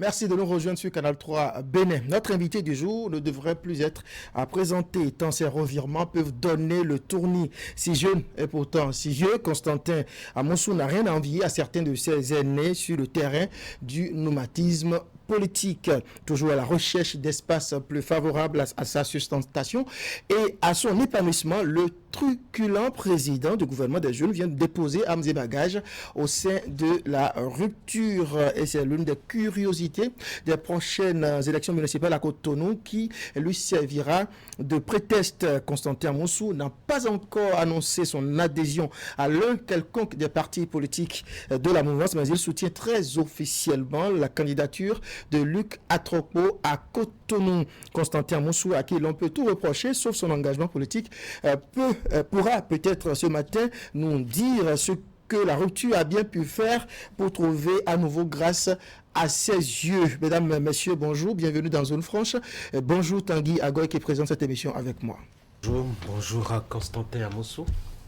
Merci de nous rejoindre sur Canal 3 Bénin. Notre invité du jour ne devrait plus être à présenter tant ses revirements peuvent donner le tournis. Si jeune et pourtant si vieux, Constantin Amonsou n'a rien à envier à certains de ses aînés sur le terrain du nomadisme politique, toujours à la recherche d'espaces plus favorables à sa sustentation et à son épanouissement. Le truculent président du gouvernement des jeunes vient de déposer armes et bagages au sein de la rupture, et c'est l'une des curiosités des prochaines élections municipales à Cotonou qui lui servira de prétexte. Constantin Amonsou n'a pas encore annoncé son adhésion à l'un quelconque des partis politiques de la mouvance, mais il soutient très officiellement la candidature de Luc Atropo à Cotonou. Constantin Amonsou, à qui l'on peut tout reprocher sauf son engagement politique, pourra peut-être ce matin nous dire ce que la rupture a bien pu faire pour trouver à nouveau grâce à ses yeux. Mesdames, messieurs, bonjour, bienvenue dans Zone Franche. Bonjour Tanguy Agoy qui présente cette émission avec moi. Bonjour à Constantin Amonsou.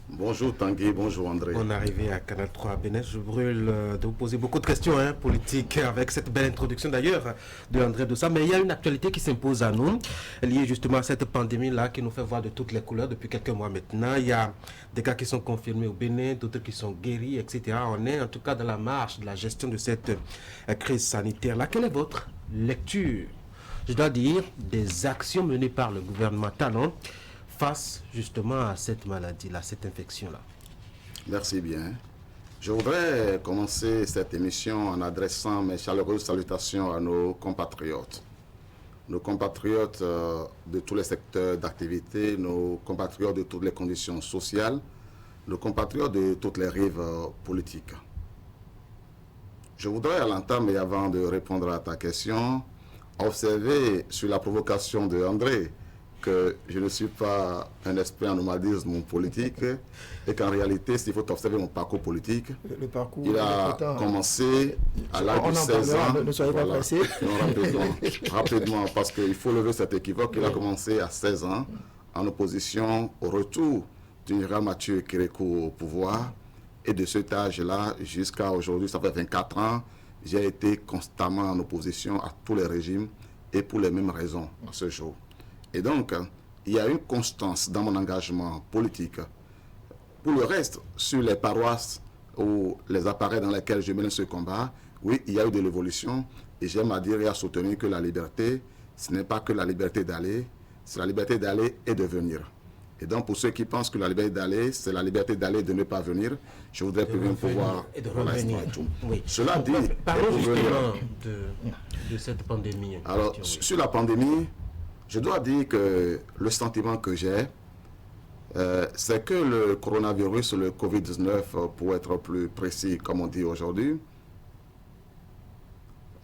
Bonjour Tanguy, bonjour André. On est arrivé à Canal 3 Bénin. Je brûle de vous poser beaucoup de questions politiques avec cette belle introduction d'ailleurs de André Dossa. Mais il y a une actualité qui s'impose à nous, liée justement à cette pandémie-là qui nous fait voir de toutes les couleurs depuis quelques mois maintenant. Il y a des cas qui sont confirmés au Bénin, d'autres qui sont guéris, etc. On est en tout cas dans la marche de la gestion de cette crise sanitaire-là. Quelle est votre lecture, je dois dire, des actions menées par le gouvernement Talon face justement à cette maladie-là, cette infection-là? Merci bien. Je voudrais commencer cette émission en adressant mes chaleureuses salutations à nos compatriotes. Nos compatriotes de tous les secteurs d'activité, nos compatriotes de toutes les conditions sociales, nos compatriotes de toutes les rives politiques. Je voudrais à l'entame et avant de répondre à ta question, observer sur la provocation de André que je ne suis pas un expert en nomadisme politique et qu'en réalité, s'il faut observer mon parcours politique, le parcours, il a commencé à l'âge de 16 ans. Ne soyez pas pressés. Rapidement, parce qu'il faut lever cet équivoque. Il a commencé à 16 ans en opposition au retour du général Mathieu Kérékou au pouvoir. Et de cet âge-là jusqu'à aujourd'hui, ça fait 24 ans, j'ai été constamment en opposition à tous les régimes et pour les mêmes raisons à ce jour. Et donc, il y a une constance dans mon engagement politique. Pour le reste, sur les paroisses ou les appareils dans lesquels je mène ce combat, oui, il y a eu de l'évolution. Et j'aime à dire et à soutenir que la liberté, ce n'est pas que la liberté d'aller, c'est la liberté d'aller et de venir. Et donc, pour ceux qui pensent que la liberté d'aller, c'est la liberté d'aller et de ne pas venir, je voudrais bien pouvoir revenir. Oui. Cela dit, parlons justement de cette pandémie. Alors, sur la pandémie, je dois dire que le sentiment que j'ai, c'est que le coronavirus, le Covid-19, pour être plus précis, comme on dit aujourd'hui,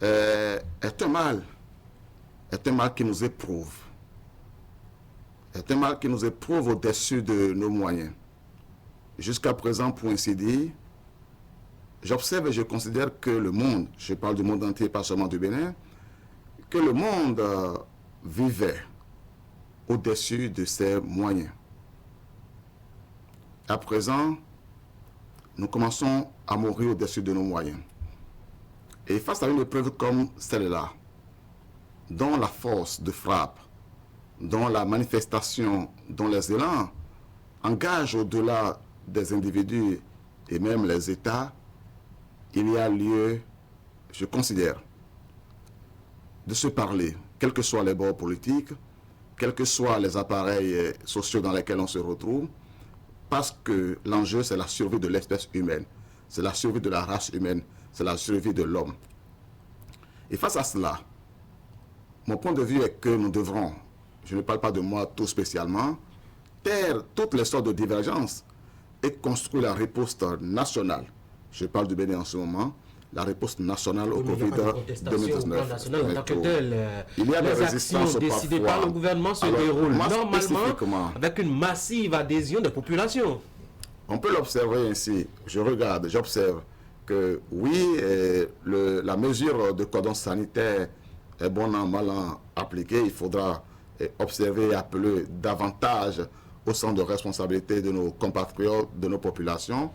est un mal qui nous éprouve. Est un mal qui nous éprouve au-dessus de nos moyens. Jusqu'à présent, pour ainsi dire, j'observe et je considère que le monde, je parle du monde entier, pas seulement du Bénin, que le monde vivait au-dessus de ses moyens. À présent, nous commençons à mourir au-dessus de nos moyens. Et face à une épreuve comme celle-là, dont la force de frappe, dont la manifestation, dont les élans engagent au-delà des individus et même les États, il y a lieu, je considère, de se parler, quels que soient les bords politiques, quels que soient les appareils sociaux dans lesquels on se retrouve, parce que l'enjeu, c'est la survie de l'espèce humaine, c'est la survie de la race humaine, c'est la survie de l'homme. Et face à cela, mon point de vue est que nous devrons, je ne parle pas de moi tout spécialement, taire toutes les sortes de divergences et construire la riposte nationale. Je parle du Bénin en ce moment, la réponse nationale au Covid-19. Il y a des résistances décidées par le gouvernement se déroulent normalement avec une massive adhésion des populations. On peut l'observer ainsi. J'observe que oui, la mesure de cordon sanitaire est bon an, mal an appliquée. Il faudra observer et appeler davantage au sens de responsabilité de nos compatriotes, de nos populations,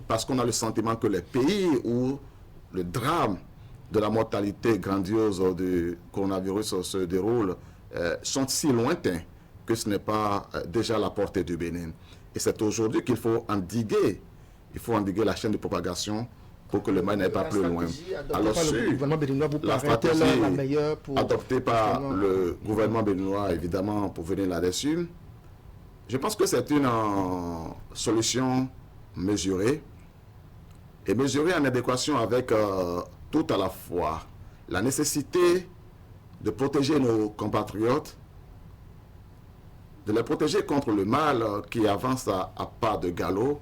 parce qu'on a le sentiment que les pays où le drame de la mortalité grandiose du coronavirus se déroule sont si lointains que ce n'est pas déjà à la portée du Bénin. Et c'est aujourd'hui qu'il faut endiguer. Il faut endiguer la chaîne de propagation pour que le mal n'aille pas plus loin. Alors, la stratégie adoptée par le gouvernement béninois, évidemment, pour venir là-dessus, je pense que c'est une solution mesurée, et mesurée en adéquation avec tout à la fois la nécessité de protéger nos compatriotes, de les protéger contre le mal qui avance à pas de galop,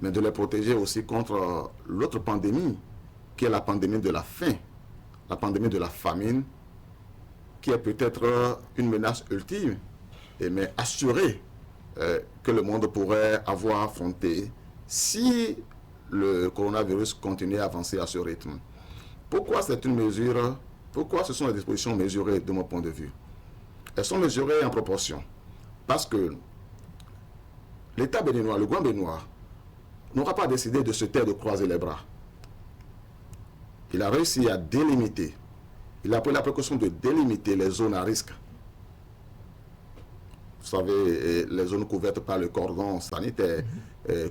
mais de les protéger aussi contre l'autre pandémie, qui est la pandémie de la faim, la pandémie de la famine, qui est peut-être une menace ultime, mais assurée que le monde pourrait avoir affronté si le coronavirus continuait à avancer à ce rythme. Pourquoi c'est une mesure, pourquoi ce sont des dispositions mesurées de mon point de vue? Elles sont mesurées en proportion. Parce que l'État béninois, le gouvernement béninois, n'aura pas décidé de se taire, de croiser les bras. Il a réussi à délimiter, il a pris la précaution de délimiter les zones à risque. Vous savez, les zones couvertes par le cordon sanitaire,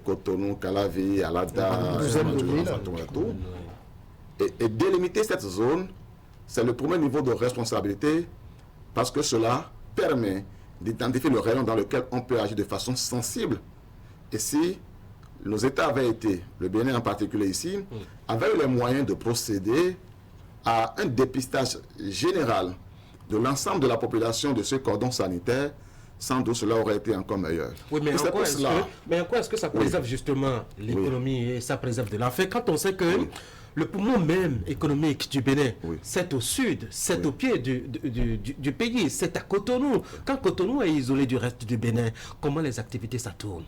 Cotonou, Calavi, Alada, et délimiter cette zone, c'est le premier niveau de responsabilité parce que cela permet d'identifier le rayon dans lequel on peut agir de façon sensible. Et si nos États avaient été, le Bénin en particulier ici, avaient eu les moyens de procéder à un dépistage général de l'ensemble de la population de ce cordon sanitaire, sans doute cela aurait été encore meilleur. Oui, mais en quoi est-ce que ça préserve justement l'économie et ça préserve de la faim quand on sait que le poumon même économique du Bénin, c'est au sud, c'est au pied du pays, c'est à Cotonou. Quand Cotonou est isolé du reste du Bénin, comment les activités ça tourne?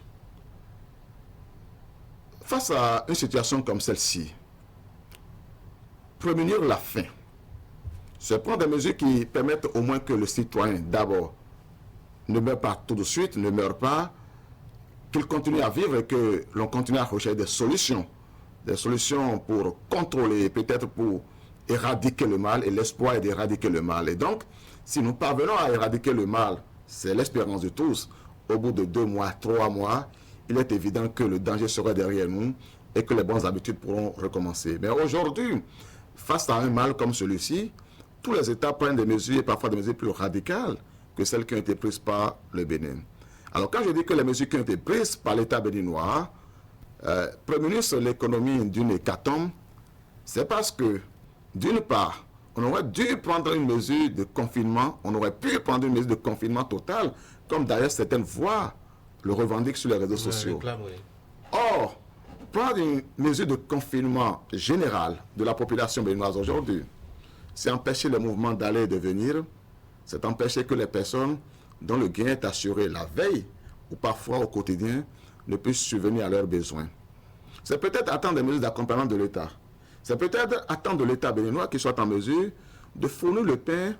Face à une situation comme celle-ci, prémunir la faim, c'est prendre des mesures qui permettent au moins que le citoyen, d'abord, ne meurt pas tout de suite, ne meurt pas, qu'il continue à vivre et que l'on continue à rechercher des solutions pour contrôler, peut-être pour éradiquer le mal, et l'espoir est d'éradiquer le mal. Et donc, si nous parvenons à éradiquer le mal, c'est l'espérance de tous, au bout de 2 mois, 3 mois, il est évident que le danger serait derrière nous et que les bonnes habitudes pourront recommencer. Mais aujourd'hui, face à un mal comme celui-ci, tous les États prennent des mesures, et parfois des mesures plus radicales que celles qui ont été prises par le Bénin. Alors quand je dis que les mesures qui ont été prises par l'État béninois prémunissent l'économie d'une hécatombe, c'est parce que, d'une part, on aurait dû prendre une mesure de confinement, on aurait pu prendre une mesure de confinement total, comme d'ailleurs certaines voix le revendiquent sur les réseaux sociaux. Or, prendre une mesure de confinement général de la population béninoise aujourd'hui, c'est empêcher les mouvements d'aller et de venir, c'est empêcher que les personnes dont le gain est assuré la veille ou parfois au quotidien ne puissent subvenir à leurs besoins. C'est peut-être attendre des mesures d'accompagnement de l'État. C'est peut-être attendre de l'État béninois qu'il soit en mesure de fournir le pain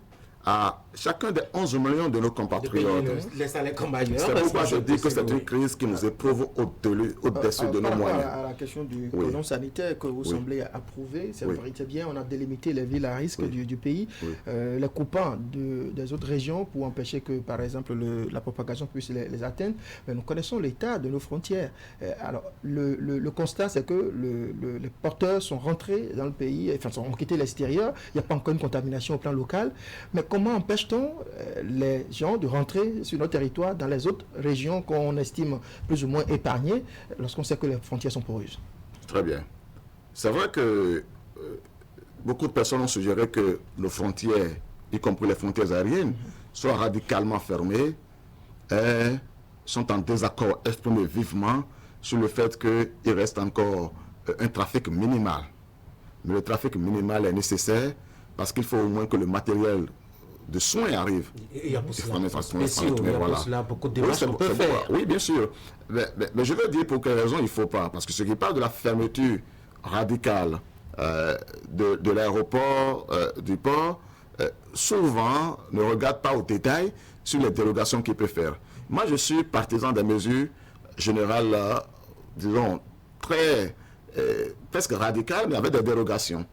à chacun des 11 millions de nos compatriotes. C'est pourquoi je dis que c'est une crise qui nous éprouve au-dessus de nos moyens. À la question du cordon sanitaire que vous semblez approuver, c'est vrai, c'est bien, on a délimité les villes à risque du pays, les coupant des autres régions pour empêcher que, par exemple, la propagation puisse les atteindre. Mais nous connaissons l'état de nos frontières. Alors, le constat, c'est que les porteurs sont rentrés dans le pays, enfin, ont quitté l'extérieur. Il n'y a pas encore une contamination au plan local. Mais comment empêche-t-on les gens de rentrer sur notre territoire dans les autres régions qu'on estime plus ou moins épargnées lorsqu'on sait que les frontières sont poreuses? Très bien. C'est vrai que beaucoup de personnes ont suggéré que nos frontières, y compris les frontières aériennes, soient radicalement fermées et sont en désaccord exprimé vivement sur le fait qu'il reste encore un trafic minimal. Mais le trafic minimal est nécessaire parce qu'il faut au moins que le matériel de soins arrive. Il y a pour cela beaucoup de démarches qu'on peut faire. Oui, bien sûr. Mais je veux dire pour quelle raison il ne faut pas. Parce que ce qui parle de la fermeture radicale de l'aéroport, du port, souvent ne regarde pas au détail sur les dérogations qu'il peut faire. Moi, je suis partisan des mesures générales, disons, presque radicales, mais avec des dérogations.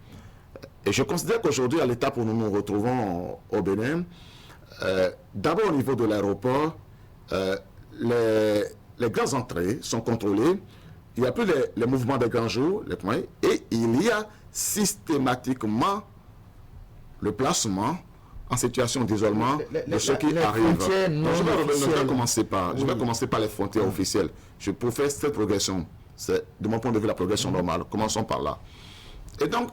Et je considère qu'aujourd'hui, à l'étape où nous nous retrouvons au Bénin, d'abord au niveau de l'aéroport, les grandes entrées sont contrôlées. Il n'y a plus les mouvements des grands jours, et il y a systématiquement le placement en situation d'isolement de ceux qui arrivent. Donc, je vais commencer par les frontières officielles. Je professe cette progression. C'est, de mon point de vue, la progression normale. Commençons par là. Et donc,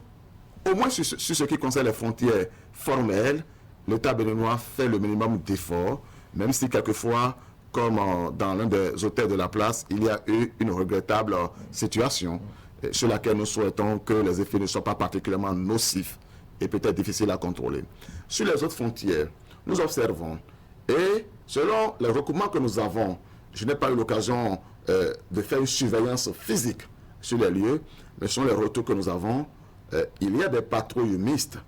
au moins sur ce qui concerne les frontières formelles, l'État béninois fait le minimum d'efforts, même si quelquefois, comme dans l'un des hôtels de la place, il y a eu une regrettable situation sur laquelle nous souhaitons que les effets ne soient pas particulièrement nocifs et peut-être difficiles à contrôler. Sur les autres frontières, nous observons, et selon les recoupements que nous avons, je n'ai pas eu l'occasion de faire une surveillance physique sur les lieux, mais selon les retours que nous avons, il y a des patrouilles mixtes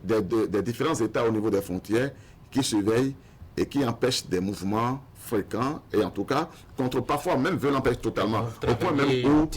des différents États au niveau des frontières qui surveillent et qui empêchent des mouvements fréquents et en tout cas contre parfois même veulent l'empêcher totalement au point même où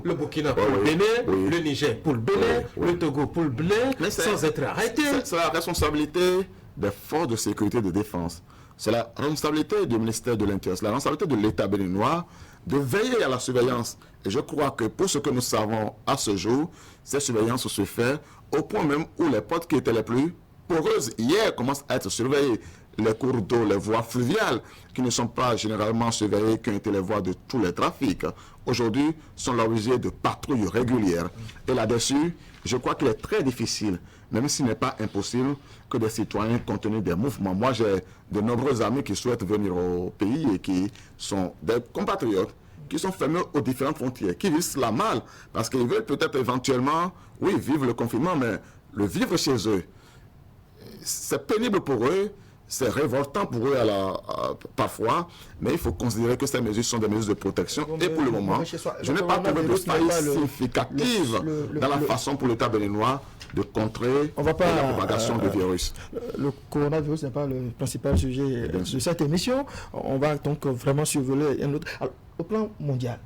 le Burkina pour le Bénin, le Niger pour le Bénin, le Togo pour le Bénin, sans être arrêté. C'est la responsabilité des forces de sécurité et de défense. C'est la responsabilité du ministère de l'Intérieur, c'est la responsabilité de l'État béninois de veiller à la surveillance. Et je crois que pour ce que nous savons à ce jour, cette surveillance se fait au point même où les portes qui étaient les plus poreuses hier commencent à être surveillées. Les cours d'eau, les voies fluviales, qui ne sont pas généralement surveillées, qui ont été les voies de tous les trafics, aujourd'hui sont l'objet de patrouilles régulières. Et là-dessus, je crois qu'il est très difficile, même s'il n'est pas impossible, que des citoyens, compte tenu des mouvements. Moi, j'ai de nombreux amis qui souhaitent venir au pays et qui sont des compatriotes, qui sont fermés aux différentes frontières, qui vivent cela mal, parce qu'ils veulent peut-être éventuellement, oui, vivre le confinement, mais le vivre chez eux, c'est pénible pour eux, c'est révoltant pour eux parfois, mais il faut considérer que ces mesures sont des mesures de protection. Et pour le moment, je n'ai pas trouvé de faille significative dans la façon pour l'État béninois de contrer la propagation du virus. Le coronavirus n'est pas le principal sujet de cette émission. On va donc vraiment survoler un autre. Alors, au plan mondial,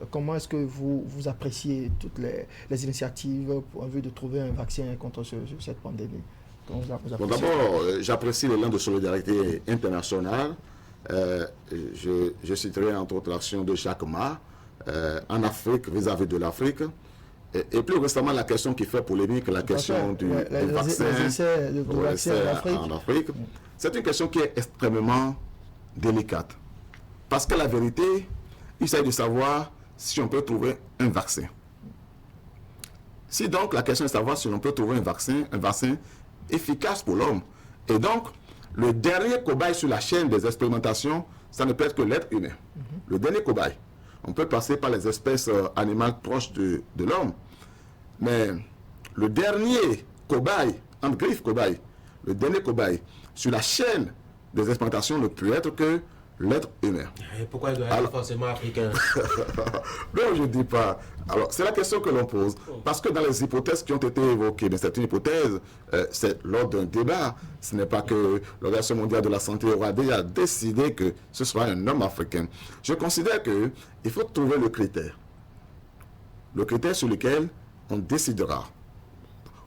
comment est-ce que vous appréciez toutes les initiatives en vue de trouver un vaccin contre cette pandémie? Bon, d'abord, j'apprécie l'élan de solidarité internationale. Je citerai entre autres l'action de Jacques Ma en Afrique, vis-à-vis de l'Afrique. Et plus récemment, la question qui fait polémique, la question du vaccin en Afrique. C'est une question qui est extrêmement délicate. Parce que la vérité, il s'agit de savoir si on peut trouver un vaccin. Si donc la question est de savoir si on peut trouver un vaccin efficace pour l'homme. Et donc, le dernier cobaye sur la chaîne des expérimentations, ça ne peut être que l'être humain. Le dernier cobaye. On peut passer par les espèces animales proches de l'homme. Mais le dernier cobaye, en griffe cobaye, le dernier cobaye sur la chaîne des expérimentations ne peut être que l'être humain. Et pourquoi il doit être forcément africain? Non, je ne dis pas. Alors, c'est la question que l'on pose. Parce que dans les hypothèses qui ont été évoquées, mais c'est une hypothèse, c'est lors d'un débat. Ce n'est pas que l'Organisation mondiale de la santé aura déjà décidé que ce sera un homme africain. Je considère qu'il faut trouver le critère. Le critère sur lequel on décidera.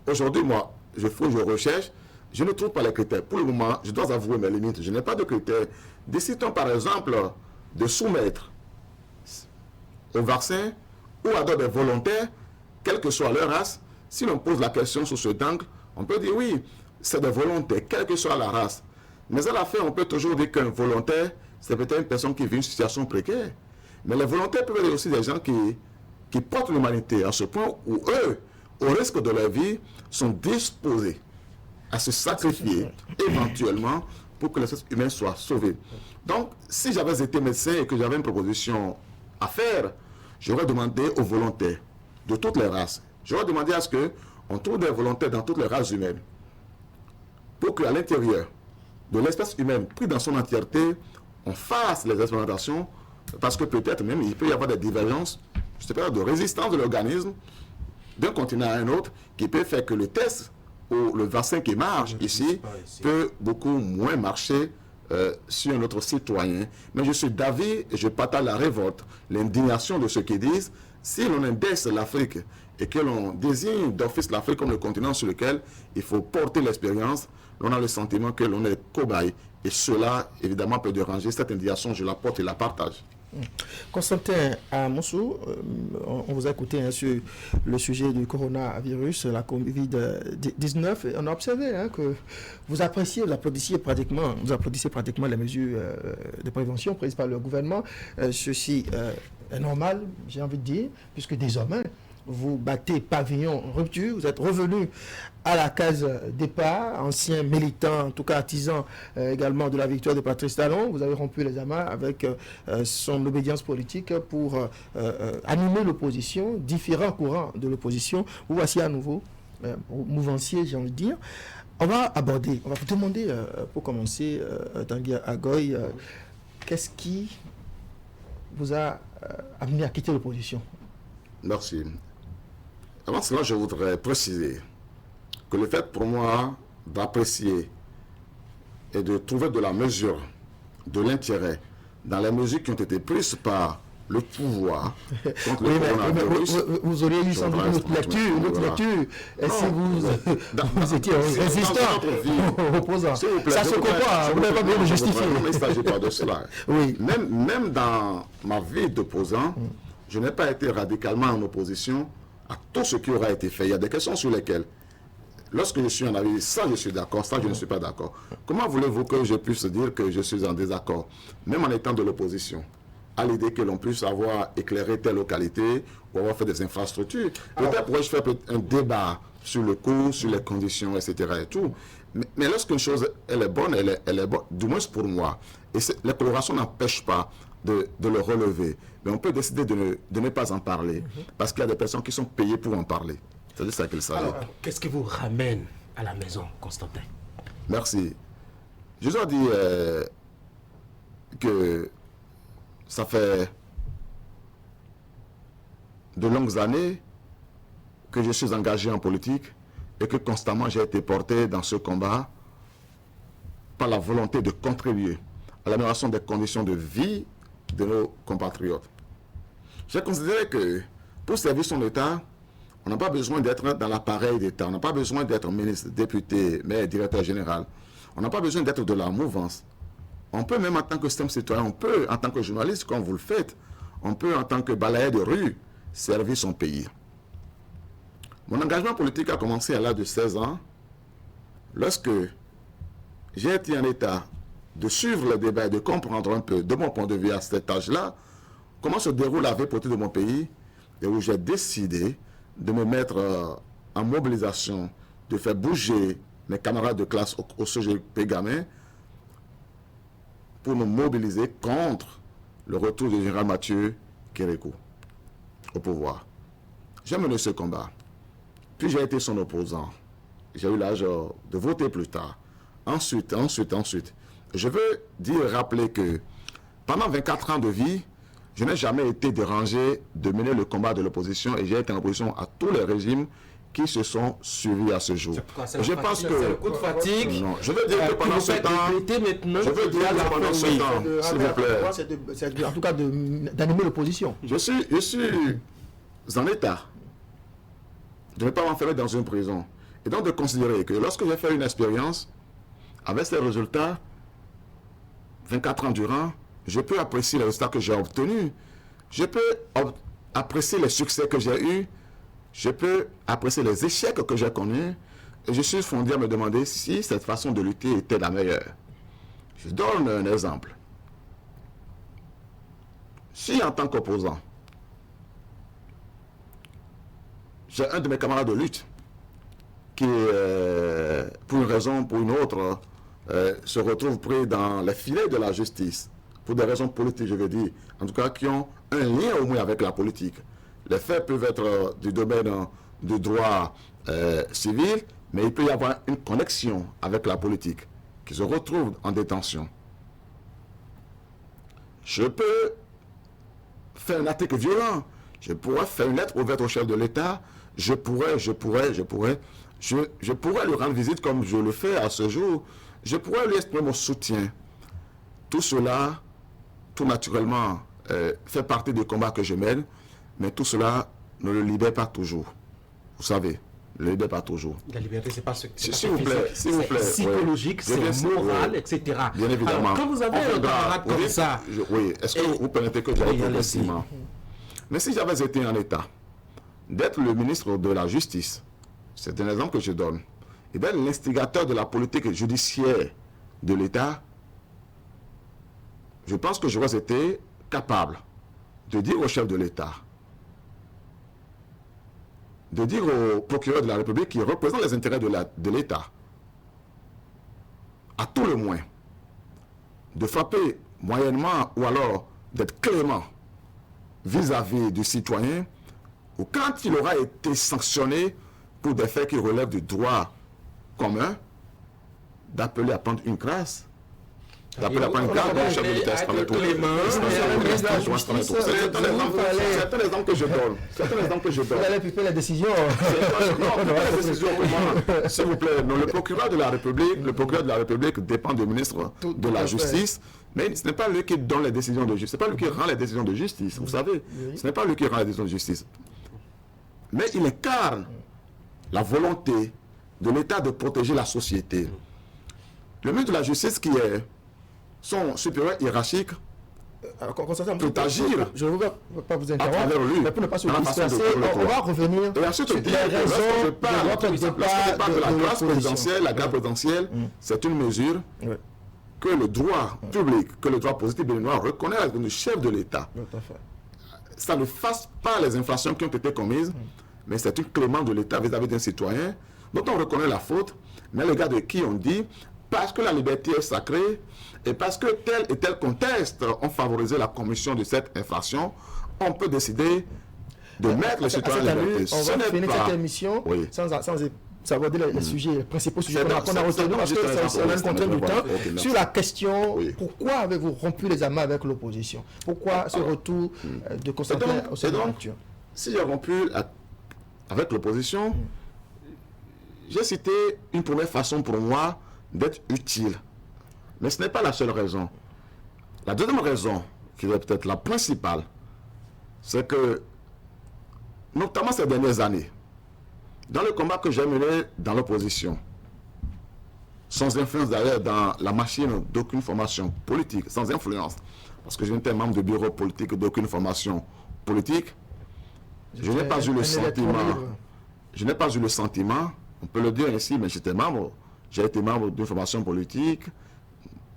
Aujourd'hui, moi, je recherche, je ne trouve pas les critères. Pour le moment, je dois avouer mes limites. Je n'ai pas de critères. Décidons par exemple de soumettre au vaccin ou à d'autres volontaires, quelle que soit leur race. Si l'on pose la question sous cet angle, on peut dire oui, c'est des volontaires, quelle que soit la race. Mais à la fin, on peut toujours dire qu'un volontaire, c'est peut-être une personne qui vit une situation précaire. Mais les volontaires peuvent être aussi des gens qui portent l'humanité à ce point où eux, au risque de leur vie, sont disposés à se sacrifier éventuellement pour que l'espèce humaine soit sauvée. Donc, si j'avais été médecin et que j'avais une proposition à faire, j'aurais demandé aux volontaires de toutes les races, j'aurais demandé à ce qu'on trouve des volontaires dans toutes les races humaines pour qu'à l'intérieur de l'espèce humaine, pris dans son entièreté, on fasse les expérimentations, parce que peut-être même il peut y avoir des divergences, je sais pas, de résistance de l'organisme d'un continent à un autre qui peut faire que le test ou le vaccin qui marche ici peut beaucoup moins marcher sur un autre citoyen. Mais je suis d'avis et je partage la révolte, l'indignation de ceux qui disent si l'on indexe l'Afrique et que l'on désigne d'office l'Afrique comme le continent sur lequel il faut porter l'expérience, on a le sentiment que l'on est cobaye. Et cela, évidemment, peut déranger. Cette indignation, je la porte et la partage. Constantin Amonsou, on vous a écouté sur le sujet du coronavirus, la Covid-19. On a observé que vous appreciez, vous applaudissez pratiquement les mesures de prévention prises par le gouvernement. Ceci est normal, j'ai envie de dire, puisque désormais, vous battez pavillon rupture, vous êtes revenu à la case départ, ancien militant, en tout cas artisan également de la victoire de Patrice Talon. Vous avez rompu les amas avec son obédience politique pour animer l'opposition, différents courants de l'opposition. Vous voici à nouveau, mouvancier, j'ai envie de dire. On va vous demander, pour commencer, Tanguy Agoy, qu'est-ce qui vous a amené à quitter l'opposition? Merci. Avant cela, je voudrais préciser que le fait pour moi d'apprécier et de trouver de la mesure, de l'intérêt dans les mesures qui ont été prises par le pouvoir contre le coronavirus. Vous auriez eu sans doute une autre lecture. Et si vous étiez résistant, opposant. Ça se comprend, vous n'avez pas besoin de justifier. Il ne s'agit pas de cela. Oui. Même dans ma vie d'opposant, je n'ai pas été radicalement en opposition à tout ce qui aura été fait. Il y a des questions sur lesquelles, lorsque je suis en avis, ça je suis d'accord, ça je ne suis pas d'accord. Comment voulez-vous que je puisse dire que je suis en désaccord, même en étant de l'opposition, à l'idée que l'on puisse avoir éclairé telle localité ou avoir fait des infrastructures? Peut-être pourrais-je faire un débat sur le coût, sur les conditions, etc. et tout. Mais lorsqu'une chose, elle est bonne, elle est bonne, du moins pour moi. Et les colorations n'empêchent pas de le relever. Mais on peut décider de ne pas en parler, parce qu'il y a des personnes qui sont payées pour en parler. C'est de ça qu'il s'agit. Alors, qu'est-ce qui vous ramène à la maison, Constantin? Merci. Je dois dire que ça fait de longues années que je suis engagé en politique et que constamment j'ai été porté dans ce combat par la volonté de contribuer à l'amélioration des conditions de vie de nos compatriotes. J'ai considéré que pour servir son État, on n'a pas besoin d'être dans l'appareil d'État, on n'a pas besoin d'être ministre, député, maire, directeur général. On n'a pas besoin d'être de la mouvance. On peut même en tant que citoyen, on peut en tant que journaliste, comme vous le faites, on peut en tant que balayeur de rue, servir son pays. Mon engagement politique a commencé à l'âge de 16 ans, lorsque j'ai été en état de suivre le débat et de comprendre un peu, de mon point de vue à cet âge-là, comment se déroule la vie politique de mon pays, et où j'ai décidé de me mettre en mobilisation, de faire bouger mes camarades de classe au CGP Gamin pour nous mobiliser contre le retour du général Mathieu Kérékou au pouvoir. J'ai mené ce combat. Puis j'ai été son opposant. J'ai eu l'âge de voter plus tard. Ensuite. Je veux rappeler que pendant 24 ans de vie, je n'ai jamais été dérangé de mener le combat de l'opposition et j'ai été en opposition à tous les régimes qui se sont suivis à ce jour. Je pense que c'est le coup de fatigue. Non, je veux dire que pendant ce temps, je veux dire que pendant ce temps, s'il vous plaît, c'est en tout cas d'animer l'opposition. je suis en état de ne pas m'enfermer dans une prison et donc de considérer que lorsque j'ai fait une expérience avec ces résultats 24 ans durant, je peux apprécier les résultats que j'ai obtenus, je peux apprécier les succès que j'ai eus, je peux apprécier les échecs que j'ai connus, et je suis fondé à me demander si cette façon de lutter était la meilleure. Je donne un exemple. Si en tant qu'opposant, j'ai un de mes camarades de lutte qui, pour une raison ou pour une autre, se retrouve pris dans les filets de la justice, pour des raisons politiques, je veux dire, en tout cas qui ont un lien au moins avec la politique. Les faits peuvent être du domaine du droit civil, mais il peut y avoir une connexion avec la politique, qui se retrouve en détention. Je peux faire un article violent, je pourrais faire une lettre ouverte au chef de l'État, je pourrais lui rendre visite comme je le fais à ce jour, je pourrais lui exprimer mon soutien. Tout cela, tout naturellement, fait partie du combat que je mène, mais tout cela ne le libère pas toujours. vous savez, le libère pas toujours. La liberté, c'est pas ce S'il vous plaît, s'il vous plaît. C'est psychologique, Oui. c'est moral, etc. Bien évidemment. Alors, quand vous avez un camarade comme ça... Oui, est-ce que vous permettez que j'aille progressivement? Mais si j'avais été en état d'être le ministre de la Justice, c'est un exemple que je donne, et d'être l'instigateur de la politique judiciaire de l'État, je pense que j'aurais été capable de dire au chef de l'État, de dire au procureur de la République qui représente les intérêts de l'État, à tout le moins, de frapper moyennement ou alors d'être clément vis-à-vis du citoyen, ou quand il aura été sanctionné pour des faits qui relèvent du droit commun, d'appeler à prendre une grâce. D'appeler à prendre une grâce, le chef de l'État, c'est un exemple que je donne. C'est un exemple que je donne. Vous allez piper les décisions. S'il vous plaît, non, le procureur de la République dépend du ministre de la Justice, mais ce n'est pas lui qui donne les décisions de justice, ce n'est pas lui qui rend les décisions de justice, vous savez. Ce n'est pas lui qui rend les décisions de justice. Mais il incarne la volonté de l'État de protéger la société. Le ministre de la Justice, qui est son supérieur hiérarchique, peut agir. Je ne veux pas vous interrompre, à travers lui, mais pour ne pas se dans la façon disperser, de on va revenir et ensuite sur dire les que raisons lorsque je de parle votre départ de la grâce l'opposition. présidentielle, la grâce présidentielle, c'est une mesure que le droit public, que le droit positif béninois reconnaît à le chef de l'État. Ça ne fasse pas les infractions qui ont été commises, mais c'est une clémence de l'État vis-à-vis d'un citoyen dont on reconnaît la faute, mais le gars de qui on dit, parce que la liberté est sacrée, et parce que tel et tel contexte ont favorisé la commission de cette infraction, on peut décider de mettre le citoyen en liberté. On va finir cette émission sans aborder les sujets, les principaux sujets qu'on a retenus, parce qu'on a une contrainte du temps. Sur la question, pourquoi avez-vous rompu les amas avec l'opposition? Pourquoi ce retour de Constantin au sein de l'actuel? Si j'ai rompu avec l'opposition, j'ai cité une première façon pour moi d'être utile. Mais ce n'est pas la seule raison. La deuxième raison, qui est peut-être la principale, c'est que, notamment ces dernières années, dans le combat que j'ai mené dans l'opposition, sans influence d'ailleurs dans la machine d'aucune formation politique, sans influence, parce que je n'étais membre du bureau politique d'aucune formation politique, je n'ai pas eu le sentiment, on peut le dire ainsi, mais j'ai été membre d'une formation politique,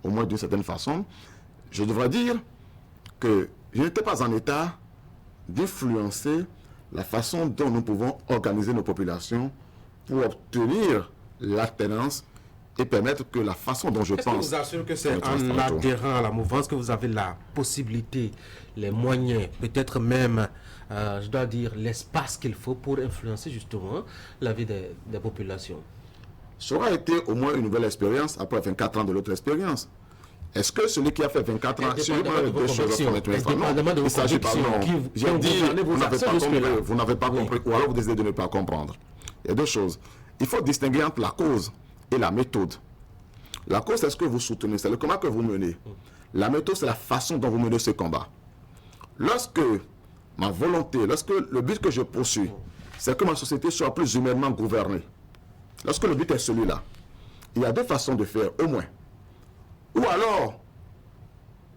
au moins d'une certaine façon. Je devrais dire que je n'étais pas en état d'influencer la façon dont nous pouvons organiser nos populations pour obtenir l'alternance et permettre que la façon dont je pense... Est-ce que vous assure que c'est en adhérant à la mouvance que vous avez la possibilité, les moyens, peut-être même, je dois dire, l'espace qu'il faut pour influencer justement la vie des populations? Ça aura été au moins une nouvelle expérience après 24 ans de l'autre expérience. Est-ce que celui qui a fait 24 ans, il s'agit pas, non. J'ai dit, vous n'avez pas compris, ou alors vous décidez de ne pas comprendre. Il y a deux choses. Il faut distinguer entre la cause et la méthode. La cause, c'est ce que vous soutenez, c'est le combat que vous menez. La méthode, c'est la façon dont vous menez ce combat. Lorsque ma volonté, lorsque le but que je poursuis, c'est que ma société soit plus humainement gouvernée. Lorsque le but est celui-là, il y a deux façons de faire, au moins. Ou alors,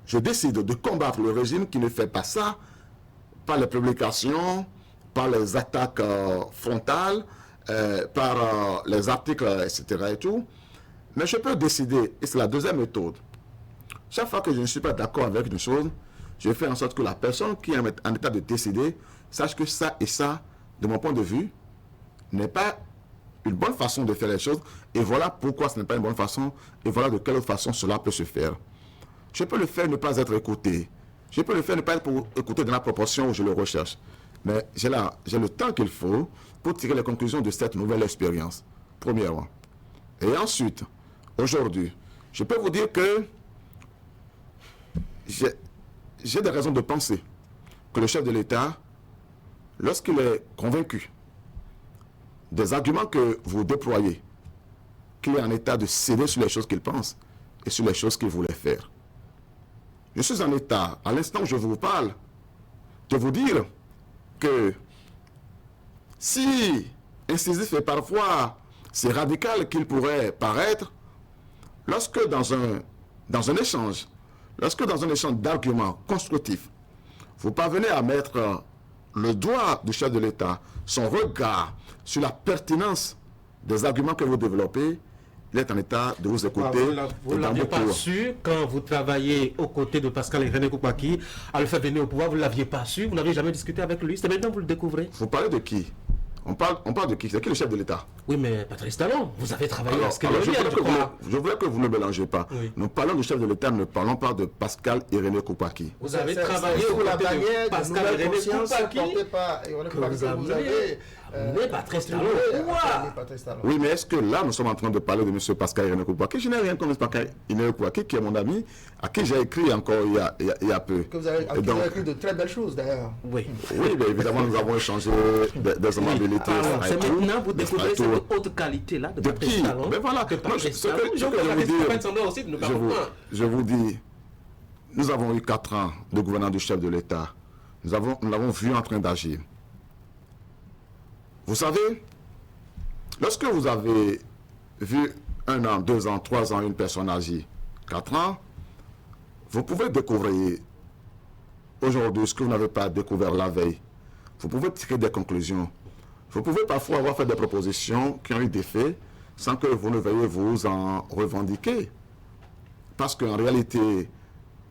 je décide de combattre le régime qui ne fait pas ça par les publications, par les attaques frontales, par les articles, etc. et tout. Mais je peux décider, et c'est la deuxième méthode. Chaque fois que je ne suis pas d'accord avec une chose, je fais en sorte que la personne qui est en état de décider sache que ça et ça, de mon point de vue, n'est pas une bonne façon de faire les choses, et voilà pourquoi ce n'est pas une bonne façon, et voilà de quelle autre façon cela peut se faire. Je peux le faire ne pas être écouté, je peux le faire ne pas être écouté dans la proportion où je le recherche, mais j'ai le temps qu'il faut pour tirer les conclusions de cette nouvelle expérience, premièrement. Et ensuite, aujourd'hui, je peux vous dire que j'ai des raisons de penser que le chef de l'État, lorsqu'il est convaincu des arguments que vous déployez, qu'il est en état de céder sur les choses qu'il pense et sur les choses qu'il voulait faire. Je suis en état, à l'instant où je vous parle, de vous dire que si incisif et parfois si radical qu'il pourrait paraître, lorsque dans un échange d'arguments constructifs, vous parvenez à mettre le doigt du chef de l'État, son regard sur la pertinence des arguments que vous développez, il est en état de vous écouter. Vous ne l'aviez pas su quand vous travaillez aux côtés de Pascal et René Koupaki, à le faire venir au pouvoir, vous ne l'aviez pas su, vous n'aviez jamais discuté avec lui, c'est maintenant que vous le découvrez. Vous parlez de qui? On parle de qui? C'est qui le chef de l'État? Oui, mais Patrice Talon, vous avez travaillé à ce que je voudrais que vous ne mélangez pas. Oui. Nous parlons du chef de l'État, ne parlons pas de Pascal Irénée Koupaki. Vous avez travaillé au côté de Pascal Irénée Koupaki. Vous avez mais Patrice Talon, oui, mais est-ce que là, nous sommes en train de parler de M. Pascal Irénée Koupaki? Je n'ai rien contre Pascal Irénée Koupaki, qui est mon ami, à qui j'ai écrit encore il y a peu. Que vous avez écrit de très belles choses, d'ailleurs. Oui. Oui, mais évidemment, nous avons échangé des amabilités. C'est maintenant vous découvrez cette haute qualité-là de Patrice Talon. Mais voilà, je vous dis, nous avons eu 4 ans de gouvernance du chef de l'État. Nous l'avons vu en train d'agir. Vous savez, lorsque vous avez vu 1 an, 2 ans, 3 ans une personne agir, 4 ans, vous pouvez découvrir aujourd'hui ce que vous n'avez pas découvert la veille. Vous pouvez tirer des conclusions. Vous pouvez parfois avoir fait des propositions qui ont eu des faits sans que vous ne veuillez vous en revendiquer. Parce qu'en réalité,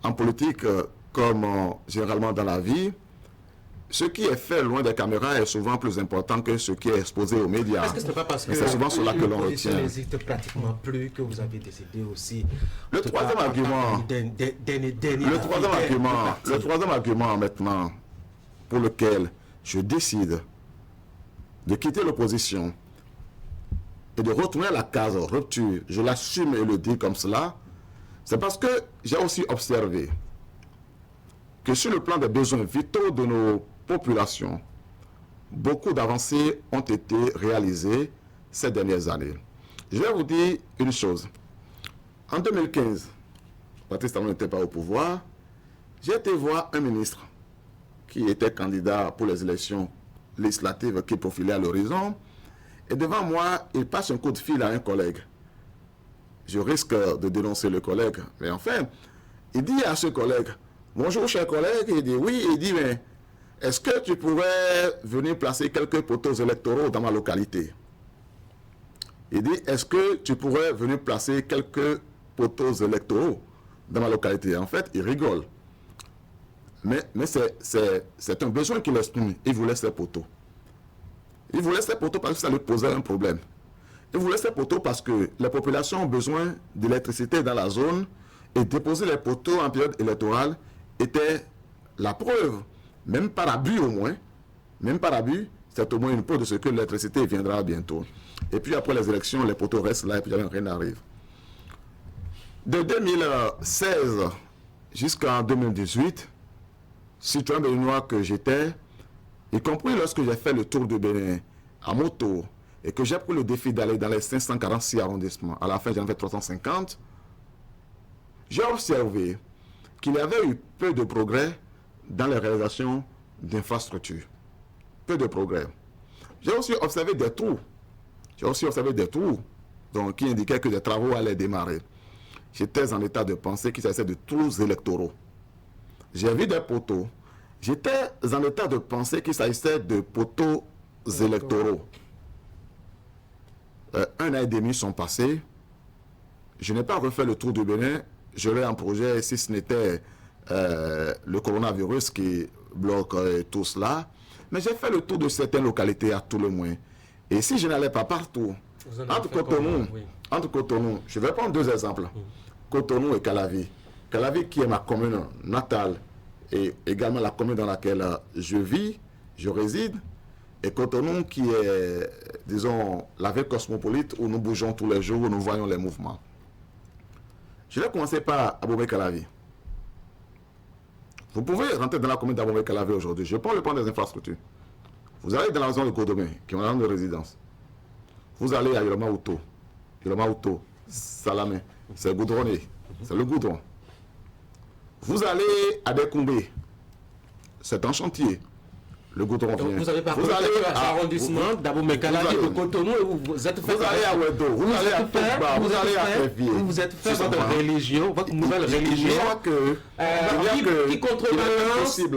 en politique, comme généralement dans la vie, ce qui est fait loin des caméras est souvent plus important que ce qui est exposé aux médias. Est-ce que ce n'est pas parce que c'est souvent cela que l'on retient. n'existe pratiquement plus que vous avez décidé aussi le troisième argument maintenant pour lequel je décide de quitter l'opposition et de retourner à la case rupture, je l'assume et le dis comme cela, c'est parce que j'ai aussi observé que sur le plan des besoins vitaux de nos populations, beaucoup d'avancées ont été réalisées ces dernières années. Je vais vous dire une chose. En 2015, Patrice Talon n'était pas au pouvoir, j'ai été voir un ministre qui était candidat pour les élections législatives qui profilaient à l'horizon, et devant moi, il passe un coup de fil à un collègue. Je risque de dénoncer le collègue, mais enfin, il dit à ce collègue, « Bonjour, cher collègue », il dit « Oui », il dit « Mais est-ce que tu pourrais venir placer quelques poteaux électoraux dans ma localité ?» Il dit « Est-ce que tu pourrais venir placer quelques poteaux électoraux dans ma localité ?» En fait, il rigole. Mais c'est un besoin qu'il exprime. Il voulait ces poteaux. Il voulait ces poteaux parce que ça lui posait un problème. Il voulait ces poteaux parce que les populations ont besoin d'électricité dans la zone et déposer les poteaux en période électorale était la preuve, même par abus au moins, c'est au moins une preuve de ce que l'électricité viendra bientôt. Et puis après les élections, les poteaux restent là et puis rien n'arrive. De 2016 jusqu'en 2018, citoyen béninois que j'étais, y compris lorsque j'ai fait le tour de Bénin à moto et que j'ai pris le défi d'aller dans les 546 arrondissements, à la fin j'en ai fait 350, j'ai observé qu'il y avait eu peu de progrès dans les réalisations d'infrastructures. Peu de progrès. J'ai aussi observé des trous. Donc, qui indiquaient que des travaux allaient démarrer. J'étais en état de penser qu'il s'agissait de trous électoraux. J'ai vu des poteaux. J'étais en état de penser qu'il s'agissait de poteaux électoraux. 1 an et demi sont passés. Je n'ai pas refait le tour du Bénin. J'aurais un projet, si ce n'était le coronavirus qui bloque tout cela. Mais j'ai fait le tour de certaines localités à tout le moins. Et si je n'allais pas partout, entre Cotonou, je vais prendre 2 exemples. Cotonou et Calavi. Calavi qui est ma commune natale et également la commune dans laquelle je vis, je réside. Et Cotonou qui est, disons, la ville cosmopolite où nous bougeons tous les jours, où nous voyons les mouvements. Je vais commencer par Abomey-Calavi. Vous pouvez rentrer dans la commune d'Abomey-Calavi aujourd'hui. Je prends le point des infrastructures. Vous allez dans la zone de Codomé, qui est une zone de résidence. Vous allez à Yoloma-Outo, Salamé, c'est goudronné, c'est le goudron. Vous allez à Dekoumbe, c'est un chantier. le goudron Donc, vient. vous avez parcouru l'arrondissement d'Abomey-Cala et de Cotonou et vous êtes fait... Vous allez à Ouedo, vous allez à Toba, vous allez à Tréviers. Vous êtes fait votre religion, votre nouvelle religion,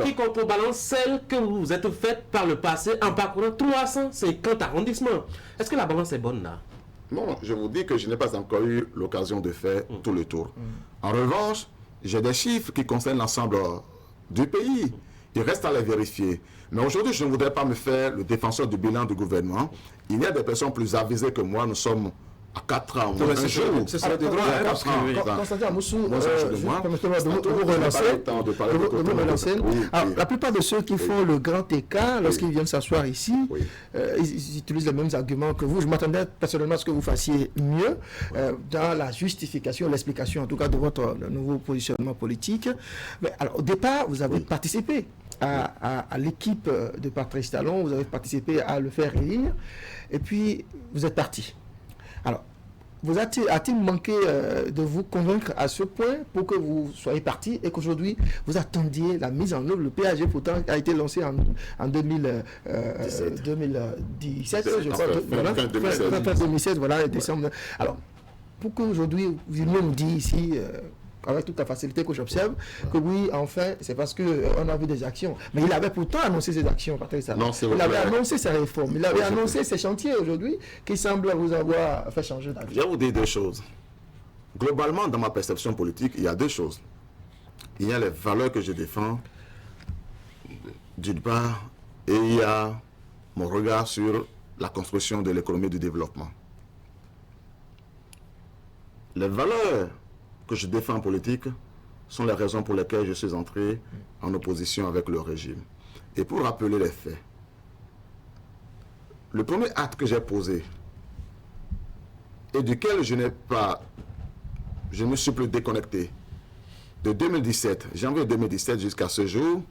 qui contrebalance celle que vous êtes faite par le passé en parcourant 350 arrondissements. Est-ce que la balance est bonne là? Non, je vous dis que je n'ai pas encore eu l'occasion de faire tout le tour. En revanche, j'ai des chiffres qui concernent l'ensemble du pays. Il reste à les vérifier. Mais aujourd'hui, je ne voudrais pas me faire le défenseur du bilan du gouvernement. Il y a des personnes plus avisées que moi. Nous sommes à 4 ans. C'est ça des droits. Constantin Amoussou, permettez-moi de vous relancer. La plupart de ceux qui font le grand écart, lorsqu'ils viennent s'asseoir ici, ils utilisent les mêmes arguments que vous. Je m'attendais personnellement à ce que vous fassiez mieux dans la justification, l'explication en tout cas de votre nouveau positionnement politique. Mais alors, au départ, vous avez participé à l'équipe de Patrice Talon, vous avez participé à le faire élire, et puis vous êtes parti. Alors, a-t-il manqué de vous convaincre à ce point pour que vous soyez parti et qu'aujourd'hui vous attendiez la mise en œuvre? Le PAG pourtant a été lancé en 2017, je crois, fin 2016, voilà, décembre. Alors, pour qu'aujourd'hui vous nous dites ici, avec toute la facilité que j'observe, que oui, enfin, c'est parce qu'on a vu des actions. Mais il avait pourtant annoncé ses actions, Patrice Talon. Il avait annoncé ses réformes, il avait annoncé ses chantiers aujourd'hui qui semblent vous avoir fait changer d'avis. Je vais vous dire deux choses. Globalement, dans ma perception politique, il y a deux choses. Il y a les valeurs que je défends, d'une part, et il y a mon regard sur la construction de l'économie du développement. Les valeurs que je défends en politique sont les raisons pour lesquelles je suis entré en opposition avec le régime. Et pour rappeler les faits, le premier acte que j'ai posé et duquel je ne me suis plus déconnecté de 2017, janvier 2017 jusqu'à ce jour,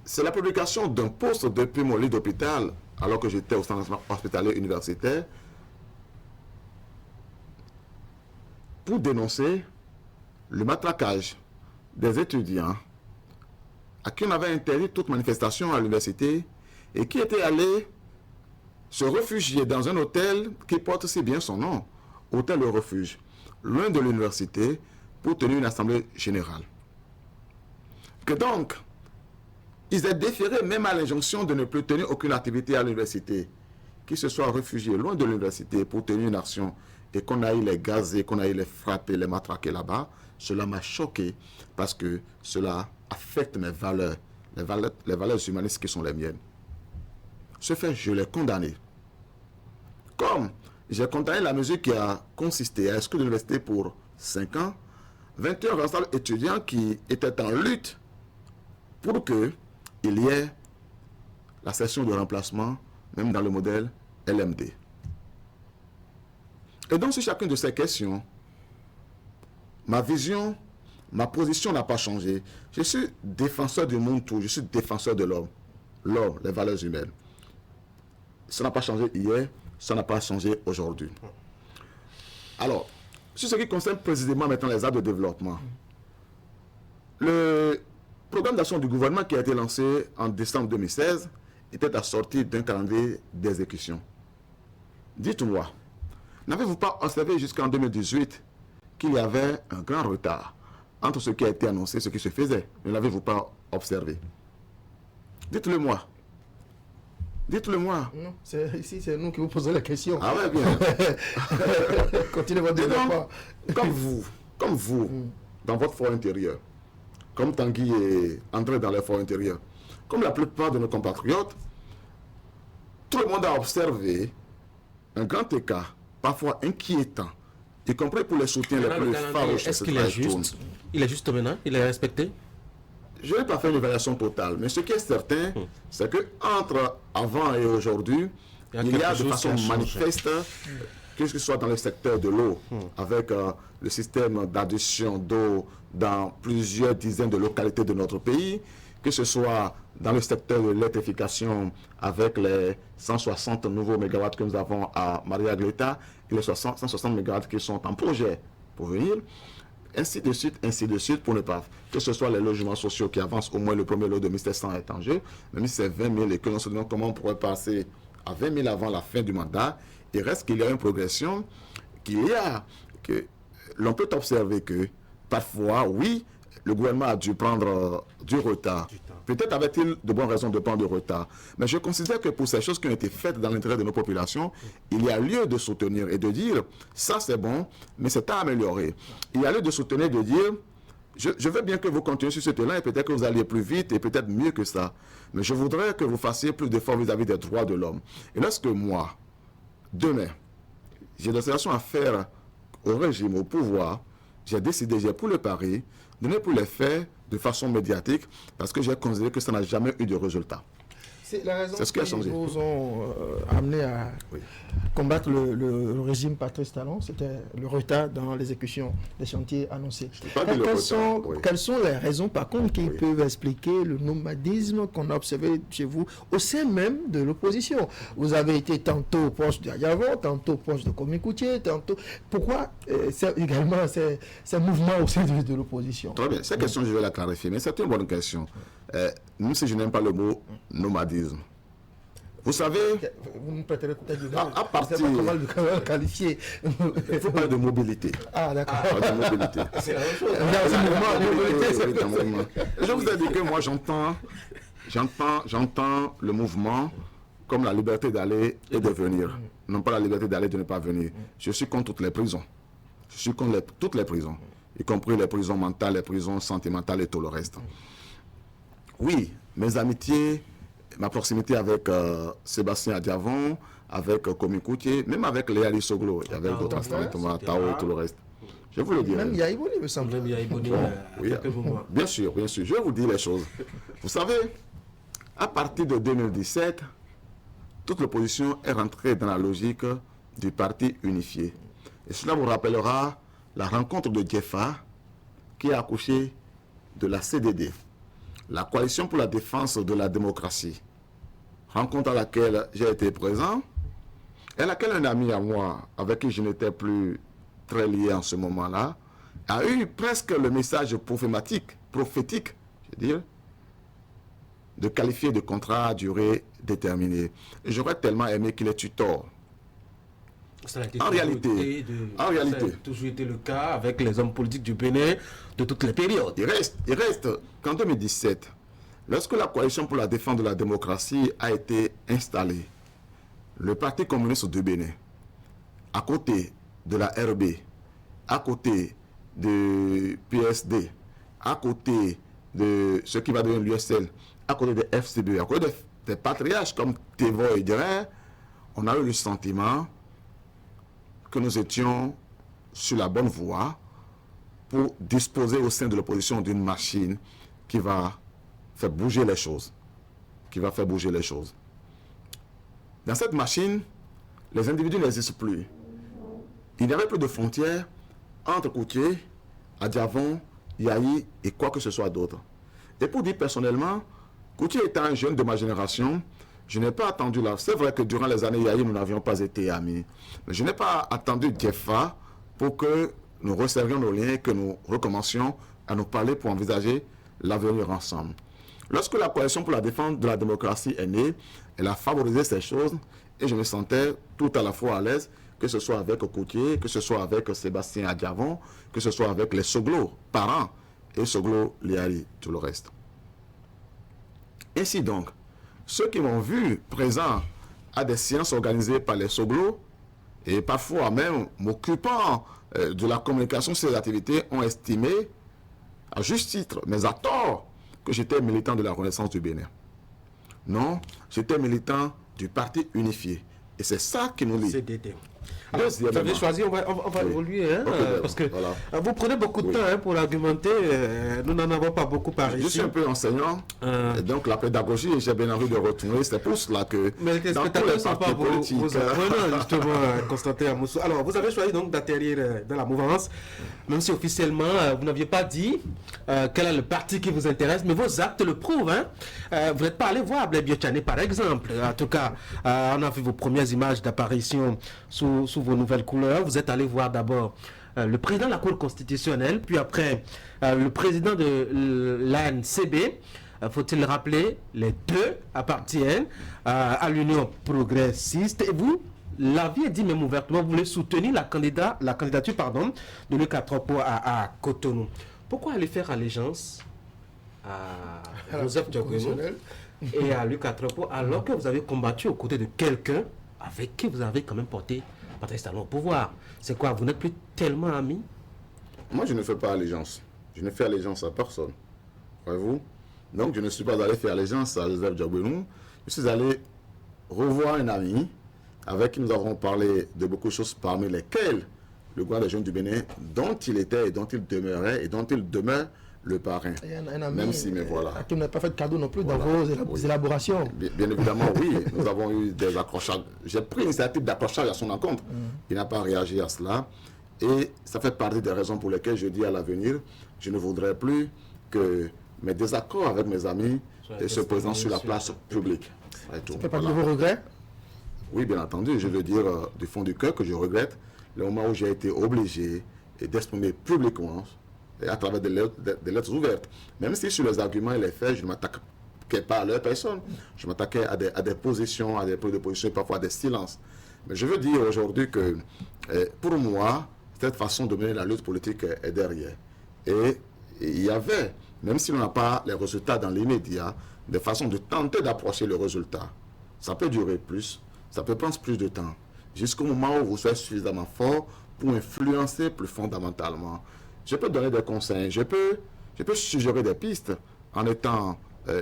c'est la publication d'un poste depuis mon lit d'hôpital alors que j'étais au centre hospitalier universitaire pour dénoncer le matraquage des étudiants à qui on avait interdit toute manifestation à l'université et qui étaient allés se réfugier dans un hôtel qui porte si bien son nom, Hôtel Le Refuge, loin de l'université, pour tenir une assemblée générale. Que donc, ils aient déféré même à l'injonction de ne plus tenir aucune activité à l'université, qu'ils se soient réfugiés loin de l'université pour tenir une action et qu'on aille les gazer, qu'on aille les frapper, les matraquer là-bas, cela m'a choqué parce que cela affecte mes valeurs, les valeurs humanistes qui sont les miennes. Ce fait, je l'ai condamné. Comme j'ai condamné la mesure qui a consisté à exclure l'université pour 5 ans, 21 responsables étudiants qui étaient en lutte pour qu'il y ait la session de remplacement, même dans le modèle LMD. Et donc, sur chacune de ces questions, ma vision, ma position n'a pas changé. Je suis défenseur du monde tout, je suis défenseur de l'homme, les valeurs humaines. Ça n'a pas changé hier, ça n'a pas changé aujourd'hui. Alors, sur ce qui concerne précisément maintenant les actes de développement, le programme d'action du gouvernement qui a été lancé en décembre 2016 était assorti d'un calendrier d'exécution. Dites-moi, n'avez-vous pas observé jusqu'en 2018 qu'il y avait un grand retard entre ce qui a été annoncé et ce qui se faisait? Ne l'avez-vous pas observé? Dites-le moi. Dites-le-moi. Non, ici, c'est nous qui vous posons la question. Ah ouais, bien. Continuez votre développement. Comme vous, dans votre fort intérieur, comme Tanguy est entré dans les forts intérieurs, comme la plupart de nos compatriotes, tout le monde a observé un grand écart, parfois inquiétant, y compris pour les soutiens les plus farouches. Est-ce qu'il est juste? Il est juste maintenant? Il est respecté? Je n'ai pas fait une évaluation totale, mais ce qui est certain, c'est que entre avant et aujourd'hui, il y a de façon manifeste, que ce soit dans le secteur de l'eau, avec le système d'adduction d'eau dans plusieurs dizaines de localités de notre pays, que ce soit dans le secteur de l'électrification avec les 160 nouveaux mégawatts que nous avons à Maria Gleta et les 160 mégawatts qui sont en projet pour venir, ainsi de suite, pour ne pas que ce soit les logements sociaux qui avancent, au moins le premier lot de 1700 est en jeu, même si c'est 20 000 et que l'on se demande comment on pourrait passer à 20 000 avant la fin du mandat, il reste qu'il y a une progression, que l'on peut observer que parfois, oui, le gouvernement a dû prendre du retard. Peut-être avait-il de bonnes raisons de prendre du retard. Mais je considère que pour ces choses qui ont été faites dans l'intérêt de nos populations, il y a lieu de soutenir et de dire, ça c'est bon, mais c'est à améliorer. Il y a lieu de soutenir et de dire, je veux bien que vous continuiez sur ce terrain et peut-être que vous alliez plus vite et peut-être mieux que ça. Mais je voudrais que vous fassiez plus d'efforts vis-à-vis des droits de l'homme. Et lorsque moi, demain, j'ai des relations à faire au régime, au pouvoir, j'ai décidé, j'ai pris le pari de ne plus les faire de façon médiatique parce que j'ai considéré que ça n'a jamais eu de résultat. C'est la raison ce qui a changé. Nous ont amené à combattre le régime Patrice Talon, c'était le retard dans l'exécution des chantiers annoncés. Quelles sont les raisons, par contre, qui peuvent expliquer le nomadisme qu'on a observé chez vous au sein même de l'opposition? Vous avez été tantôt proche de Adiavon, tantôt proche de Komikoutié, tantôt... Pourquoi également ces mouvements au sein de l'opposition? Très bien, cette question, je vais la clarifier, mais c'est une bonne question. Même si je n'aime pas le mot nomadisme. Vous savez, vous me prêterez peut-être à partir... comment le qualifier. Il faut parler de mobilité. Ah, d'accord. De mobilité. C'est la même chose. Je vous ai dit que moi, j'entends le mouvement comme la liberté d'aller et de venir. Non pas la liberté d'aller et de ne pas venir. Je suis contre toutes les prisons. Je suis contre toutes les prisons, y compris les prisons mentales, les prisons sentimentales et tout le reste. Oui, mes amitiés, ma proximité avec Sébastien Adiavon, avec Komikoutié, même avec Léa Lissoglo, et avec d'autres instants, Thomas Tao et tout le reste. Je vous le dis. Même Yaïboni, me semble. Même Yaïboni, oui, bien sûr, bien sûr. Je vais vous dire les choses. Vous savez, à partir de 2017, toute l'opposition est rentrée dans la logique du parti unifié. Et cela vous rappellera la rencontre de Djefa qui a accouché de la CDD. La coalition pour la défense de la démocratie, rencontre à laquelle j'ai été présent, et à laquelle un ami à moi, avec qui je n'étais plus très lié en ce moment-là, a eu presque le message prophétique, je veux dire, de qualifier de contrat à durée déterminée. Et j'aurais tellement aimé qu'il ait eu tort. En réalité, ça a toujours été le cas avec les hommes politiques du Bénin de toutes les périodes. Il reste qu'en 2017, lorsque la coalition pour la défense de la démocratie a été installée, le Parti communiste du Bénin, à côté de la RB, à côté de PSD, à côté de ce qui va devenir l'USL, à côté de FCB, à côté des patriarches comme Tevo et Deren, on a eu le sentiment que nous étions sur la bonne voie pour disposer au sein de l'opposition d'une machine qui va faire bouger les choses. Dans cette machine, les individus n'existent plus. Il n'y avait plus de frontières entre Koutié, Adiavon, Yahi et quoi que ce soit d'autre. Et pour dire personnellement, Koutié étant un jeune de ma génération, je n'ai pas attendu là. C'est vrai que durant les années Yahi, nous n'avions pas été amis. Mais je n'ai pas attendu Djefa pour que nous resserrions nos liens et que nous recommencions à nous parler pour envisager l'avenir ensemble. Lorsque la coalition pour la défense de la démocratie est née, elle a favorisé ces choses et je me sentais tout à la fois à l'aise, que ce soit avec Koutié, que ce soit avec Sébastien Adiavon, que ce soit avec les Soglo, parents, et Soglo, Léali, tout le reste. Ainsi donc, ceux qui m'ont vu présent à des séances organisées par les Soglo, et parfois même m'occupant de la communication sur ces activités, ont estimé, à juste titre, mais à tort, que j'étais militant de la Renaissance du Bénin. Non, j'étais militant du Parti unifié. Et c'est ça qui nous lie. Alors, vous avez choisi, on va évoluer, hein, parce que voilà. Vous prenez beaucoup de temps pour argumenter, nous n'en avons pas beaucoup par ici. Je suis un peu enseignant, et donc la pédagogie, j'ai bien envie de retourner, c'est pour cela que mais les spectateurs ne sont pas vos apprenants, justement, Constantin Amoussou. Alors, vous avez choisi donc d'atterrir dans la mouvance, même si officiellement, vous n'aviez pas dit quel est le parti qui vous intéresse, mais vos actes le prouvent. Hein. Vous n'êtes pas allé voir Blaise Biotchané, par exemple. En tout cas, on a vu vos premières images d'apparition sous sous vos nouvelles couleurs. Vous êtes allé voir d'abord le président de la Cour constitutionnelle, puis après le président de l'ANCB. Faut-il le rappeler, les deux appartiennent à l'Union progressiste. Et vous l'aviez dit même ouvertement, vous voulez soutenir la candidature de Luc Atropo à Cotonou. Pourquoi aller faire allégeance à Joseph Diogoueno et à Luc Atropo alors que vous avez combattu aux côtés de quelqu'un avec qui vous avez quand même porté Patrice Talon au pouvoir? C'est quoi, vous n'êtes plus tellement amis? Moi, je ne fais pas allégeance. Je ne fais allégeance à personne. Voyez-vous? Donc, je ne suis pas allé faire allégeance à Joseph Diogoueno. Je suis allé revoir un ami avec qui nous avons parlé de beaucoup de choses, parmi lesquelles le grand des jeunes du Bénin, dont il était et dont il demeurait et dont il demeure le parrain. Un ami, même si, mais voilà. qui n'a pas fait de cadeau non plus Voilà. dans vos élaborations. Bien évidemment, oui, nous avons eu des accrochages. J'ai pris l'initiative d'accrochage à son encontre. Il n'a pas réagi à cela. Et ça fait partie des raisons pour lesquelles je dis à l'avenir, je ne voudrais plus que mes désaccords avec mes amis se présentent sur la place publique. Ça fait partie de vos regrets? Oui, bien entendu. Je veux dire du fond du cœur que je regrette le moment où j'ai été obligé d'exprimer publiquement et à travers des lettres ouvertes. Même si sur les arguments et les faits, je ne m'attaquais pas à leur personne. Je m'attaquais à des positions, à des prises de position, parfois à des silences. Mais je veux dire aujourd'hui que pour moi, cette façon de mener la lutte politique est derrière. Et il y avait, même si on n'a pas les résultats dans l'immédiat, des façons de tenter d'approcher le résultat. Ça peut durer plus, ça peut prendre plus de temps, jusqu'au moment où vous soyez suffisamment fort pour influencer plus fondamentalement. Je peux donner des conseils, je peux suggérer des pistes en étant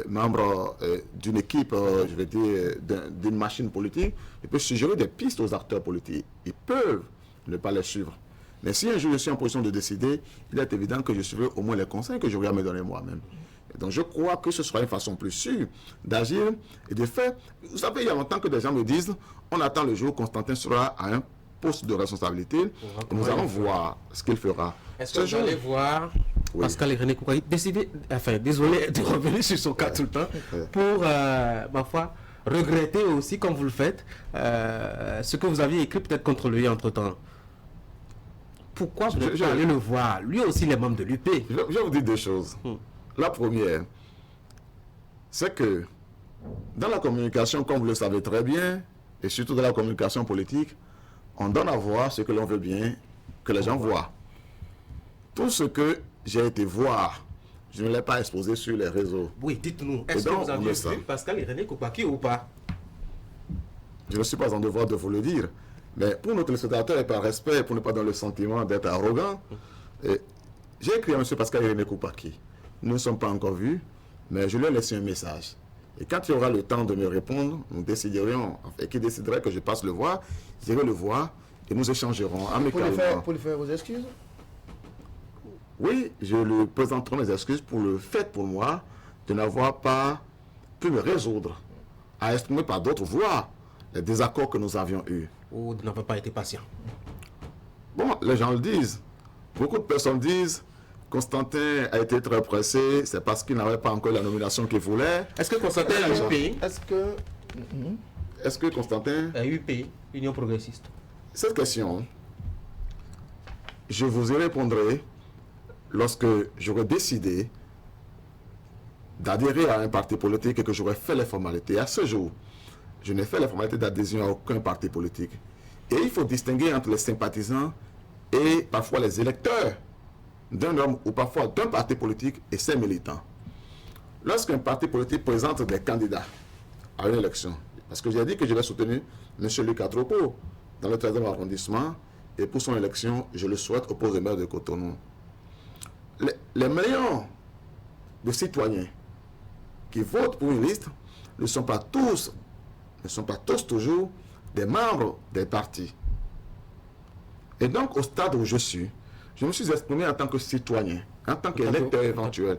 membre d'une équipe, je vais dire, d'une machine politique. Je peux suggérer des pistes aux acteurs politiques. Ils peuvent ne pas les suivre. Mais si un jour je suis en position de décider, il est évident que je suivrai au moins les conseils que j'aurais à me donner moi-même. Et donc je crois que ce sera une façon plus sûre d'agir et de faire. Vous savez, il y a longtemps que des gens me disent, on attend le jour où Constantin sera à un poste de responsabilité. Et nous allons voir ce qu'il fera. Est-ce que vous allez voir Pascal René Koukouaky décider, désolé de revenir sur son cas tout le temps, pour, ma foi, regretter aussi, comme vous le faites, ce que vous aviez écrit peut-être contre lui entre-temps. Pourquoi vous n'êtes pas allé le voir? Lui aussi, il est membre de l'UP. Je vais vous dire deux choses. La première, c'est que dans la communication, comme vous le savez très bien, et surtout dans la communication politique, on donne à voir ce que l'on veut bien que les gens voient. Tout ce que j'ai été voir, je ne l'ai pas exposé sur les réseaux. Oui, dites-nous, est-ce que vous avez vu Pascal René Koukouaky ou pas? Je ne suis pas en devoir de vous le dire. Mais pour nos téléspectateurs et par respect, pour ne pas donner le sentiment d'être arrogant, j'ai écrit à M. Pascal René Koukouaky. Nous ne sommes pas encore vus, mais je lui ai laissé un message. Et quand il y aura le temps de me répondre, nous déciderons, et qui déciderait que je passe le voir, j'irai le voir et nous échangerons amicalement. Pour lui faire vos excuses? Oui, je lui présenterai mes excuses pour le fait pour moi de n'avoir pas pu me résoudre à exprimer par d'autres voix les désaccords que nous avions eus. Ou de n'avoir pas été patient? Bon, les gens le disent. Beaucoup de personnes disent Constantin a été très pressé, c'est parce qu'il n'avait pas encore la nomination qu'il voulait. Est-ce que Constantin a eu pays? Est-ce que Constantin a eu pays, Union progressiste? Cette question, je vous y répondrai lorsque j'aurai décidé d'adhérer à un parti politique et que j'aurai fait les formalités. À ce jour, je n'ai fait les formalités d'adhésion à aucun parti politique. Et il faut distinguer entre les sympathisants et parfois les électeurs d'un homme ou parfois d'un parti politique et ses militants. Lorsqu'un parti politique présente des candidats à une élection, parce que j'ai dit que je vais soutenir M. Luc Atropo dans le 13e arrondissement, et pour son élection, je le souhaite au poste de maire de Cotonou. Les millions de citoyens qui votent pour une liste ne sont pas tous toujours des membres des partis. Et donc, au stade où je suis, je me suis exprimé en tant que citoyen, en tant qu'électeur éventuel.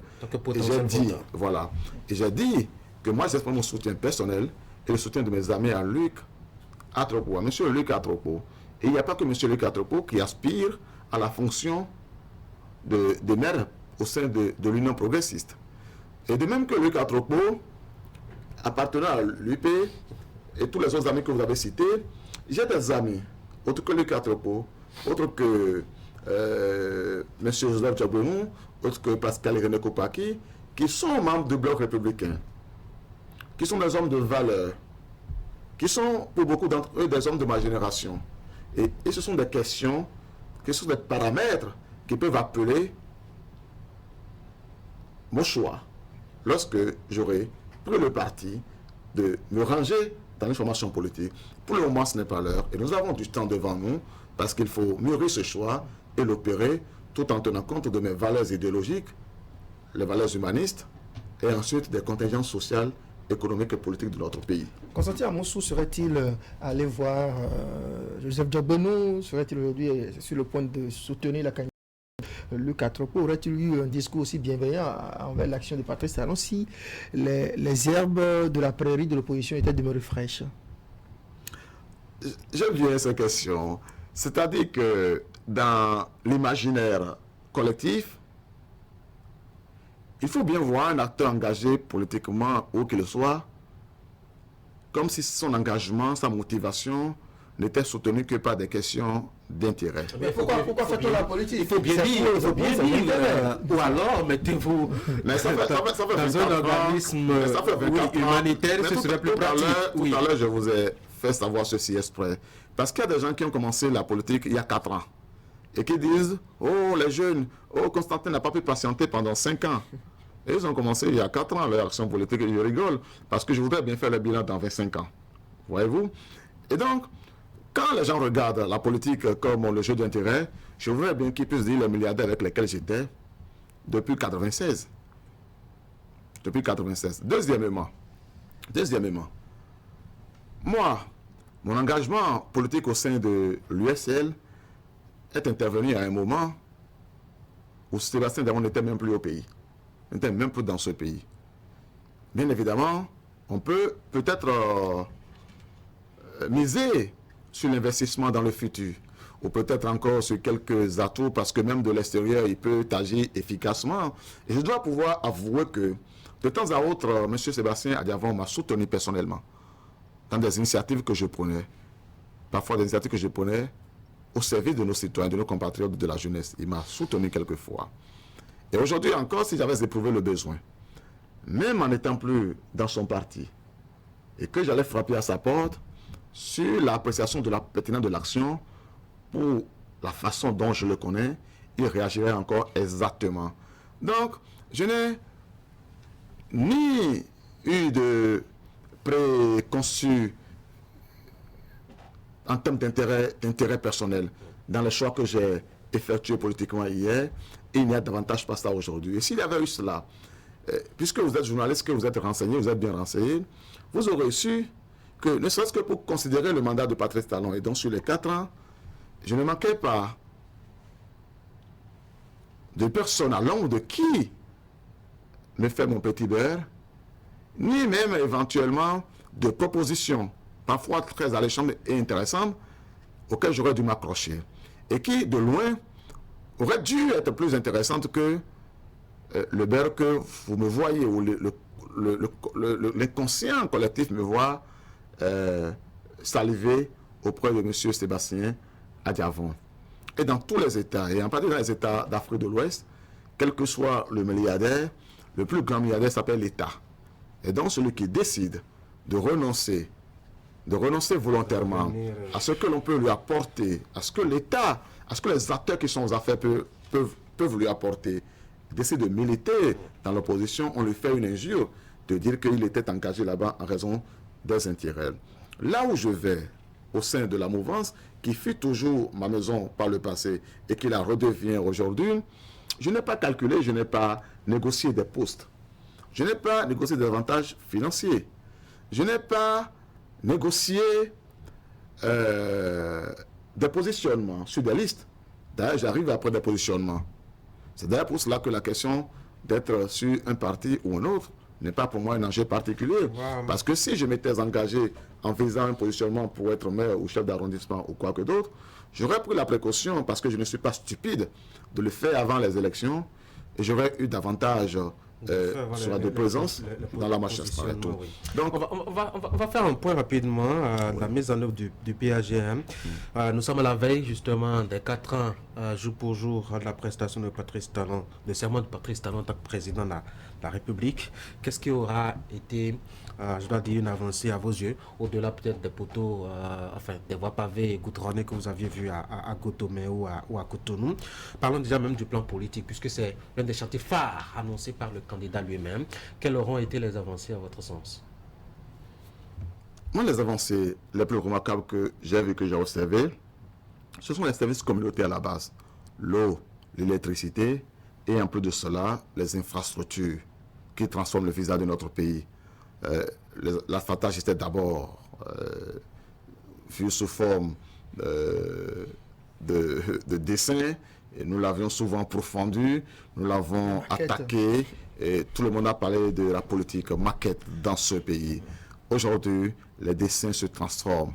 Et j'ai dit, voilà, et j'ai dit que moi j'exprime mon soutien personnel et le soutien de mes amis à Luc Atropo, à M. Luc Atropo. Et il n'y a pas que M. Luc Atropo qui aspire à la fonction de maire au sein de l'Union progressiste. Et de même que Luc Atropo, appartenant à l'UP, et tous les autres amis que vous avez cités, j'ai des amis autres que Luc Atrepo, autres que M. Joseph Djabounou, autres que Pascal René Koupaki, qui sont membres du bloc républicain, qui sont des hommes de valeur, qui sont pour beaucoup d'entre eux des hommes de ma génération. Et ce sont des questions, ce sont des paramètres qui peuvent appeler mon choix lorsque j'aurai pris le parti de me ranger dans une formation politique. Pour le moment, ce n'est pas l'heure et nous avons du temps devant nous parce qu'il faut mûrir ce choix et l'opérer tout en tenant compte de mes valeurs idéologiques, les valeurs humanistes et ensuite des contingences sociales, économiques et politiques de notre pays. Constantin Amoussou serait-il allé voir Joseph Djabounou? Serait-il aujourd'hui sur le point de soutenir la candidature de Luc Atrepo? Aurait-il eu un discours aussi bienveillant envers l'action de Patrice Talon si les herbes de la prairie de l'opposition étaient demeurées fraîches? J'aime bien cette question. C'est-à-dire que dans l'imaginaire collectif, il faut bien voir un acteur engagé politiquement, où qu'il soit, comme si son engagement, sa motivation n'était soutenu que par des questions d'intérêt. Mais pourquoi fait-on la politique? Il faut bien dire, ou alors mettez-vous dans un organisme humanitaire, ce serait plus pratique. Tout à l'heure, je vous ai fait savoir ceci exprès. Parce qu'il y a des gens qui ont commencé la politique il y a 4 ans et qui disent « Oh, les jeunes, oh, Constantin n'a pas pu patienter pendant 5 ans. » Et ils ont commencé il y a 4 ans leur action politique et je rigole parce que je voudrais bien faire le bilan dans 25 ans. Voyez-vous? Et donc, quand les gens regardent la politique comme le jeu d'intérêt, je voudrais bien qu'ils puissent dire les milliardaires avec lesquels j'étais depuis 1996. Depuis 1996. Deuxièmement, moi, mon engagement politique au sein de l'USL est intervenu à un moment où Sébastien Djabounou n'était même plus au pays. Il n'était même plus dans ce pays. Bien évidemment, on peut peut-être miser sur l'investissement dans le futur, ou peut-être encore sur quelques atouts, parce que même de l'extérieur, il peut agir efficacement. Et je dois pouvoir avouer que, de temps à autre, M. Sébastien Adiavon m'a soutenu personnellement dans des initiatives que je prenais, parfois des initiatives que je prenais au service de nos citoyens, de nos compatriotes, de la jeunesse. Il m'a soutenu quelquefois. Et aujourd'hui encore, si j'avais éprouvé le besoin, même en n'étant plus dans son parti, et que j'allais frapper à sa porte sur l'appréciation de la pertinence de l'action, pour la façon dont je le connais, il réagirait encore exactement. Donc, je n'ai ni eu de préconçu en termes d'intérêt personnel dans les choix que j'ai effectués politiquement hier, et il n'y a davantage pas ça aujourd'hui. Et s'il y avait eu cela, puisque vous êtes journaliste, que vous êtes renseigné, vous êtes bien renseigné, vous aurez su que, ne serait-ce que pour considérer le mandat de Patrice Talon, et donc sur les 4 ans, je ne manquais pas de personnes à l'ombre de qui me fait mon petit beurre, ni même éventuellement de propositions, parfois très alléchantes et intéressantes, auxquelles j'aurais dû m'accrocher, et qui, de loin, auraient dû être plus intéressantes que le beurre que vous me voyez, ou l'inconscient collectif me voit saliver auprès de M. Sébastien Adiavon. Et dans tous les États, et en particulier dans les États d'Afrique de l'Ouest, quel que soit le milliardaire, le plus grand milliardaire s'appelle l'État. Et donc celui qui décide de renoncer volontairement à ce que l'on peut lui apporter, à ce que l'État, à ce que les acteurs qui sont aux affaires peuvent lui apporter, décide de militer dans l'opposition, on lui fait une injure de dire qu'il était engagé là-bas en raison des intérêts. Là où je vais, au sein de la mouvance, qui fut toujours ma maison par le passé et qui la redevient aujourd'hui, je n'ai pas calculé, je n'ai pas négocié des postes. Je n'ai pas négocié des avantages financiers. Je n'ai pas négocié des positionnements sur des listes. D'ailleurs, j'arrive après des positionnements. C'est d'ailleurs pour cela que la question d'être sur un parti ou un autre n'est pas pour moi un enjeu particulier. Wow. Parce que si je m'étais engagé en visant un positionnement pour être maire ou chef d'arrondissement ou quoi que d'autre, j'aurais pris la précaution, parce que je ne suis pas stupide, de le faire avant les élections, et j'aurais eu davantage sera de présence dans la marche aspiratoire. Oui. Donc, on va faire un point rapidement la mise en œuvre du PAGM. Nous sommes à la veille, justement, des 4 ans, jour pour jour, de la prestation de Patrice Talon, le serment de Patrice Talon en tant que président de la République. Qu'est-ce qui aura été, je dois dire, une avancée à vos yeux, au-delà peut-être des poteaux, des voies pavées et goudronnées que vous aviez vues à Gotomé ou à Cotonou. Parlons déjà même du plan politique, puisque c'est l'un des chantiers phares annoncés par le candidat lui-même. Quelles auront été les avancées à votre sens? Moi, les avancées les plus remarquables que j'ai vues, que j'ai observées, ce sont les services communautaires à la base. L'eau, l'électricité et en plus de cela, les infrastructures qui transforment le visage de notre pays. L'asphaltage était d'abord vu sous forme de dessin, et nous l'avions souvent profondu, nous l'avons attaqué, et tout le monde a parlé de la politique maquette dans ce pays. Aujourd'hui, les dessins se transforment,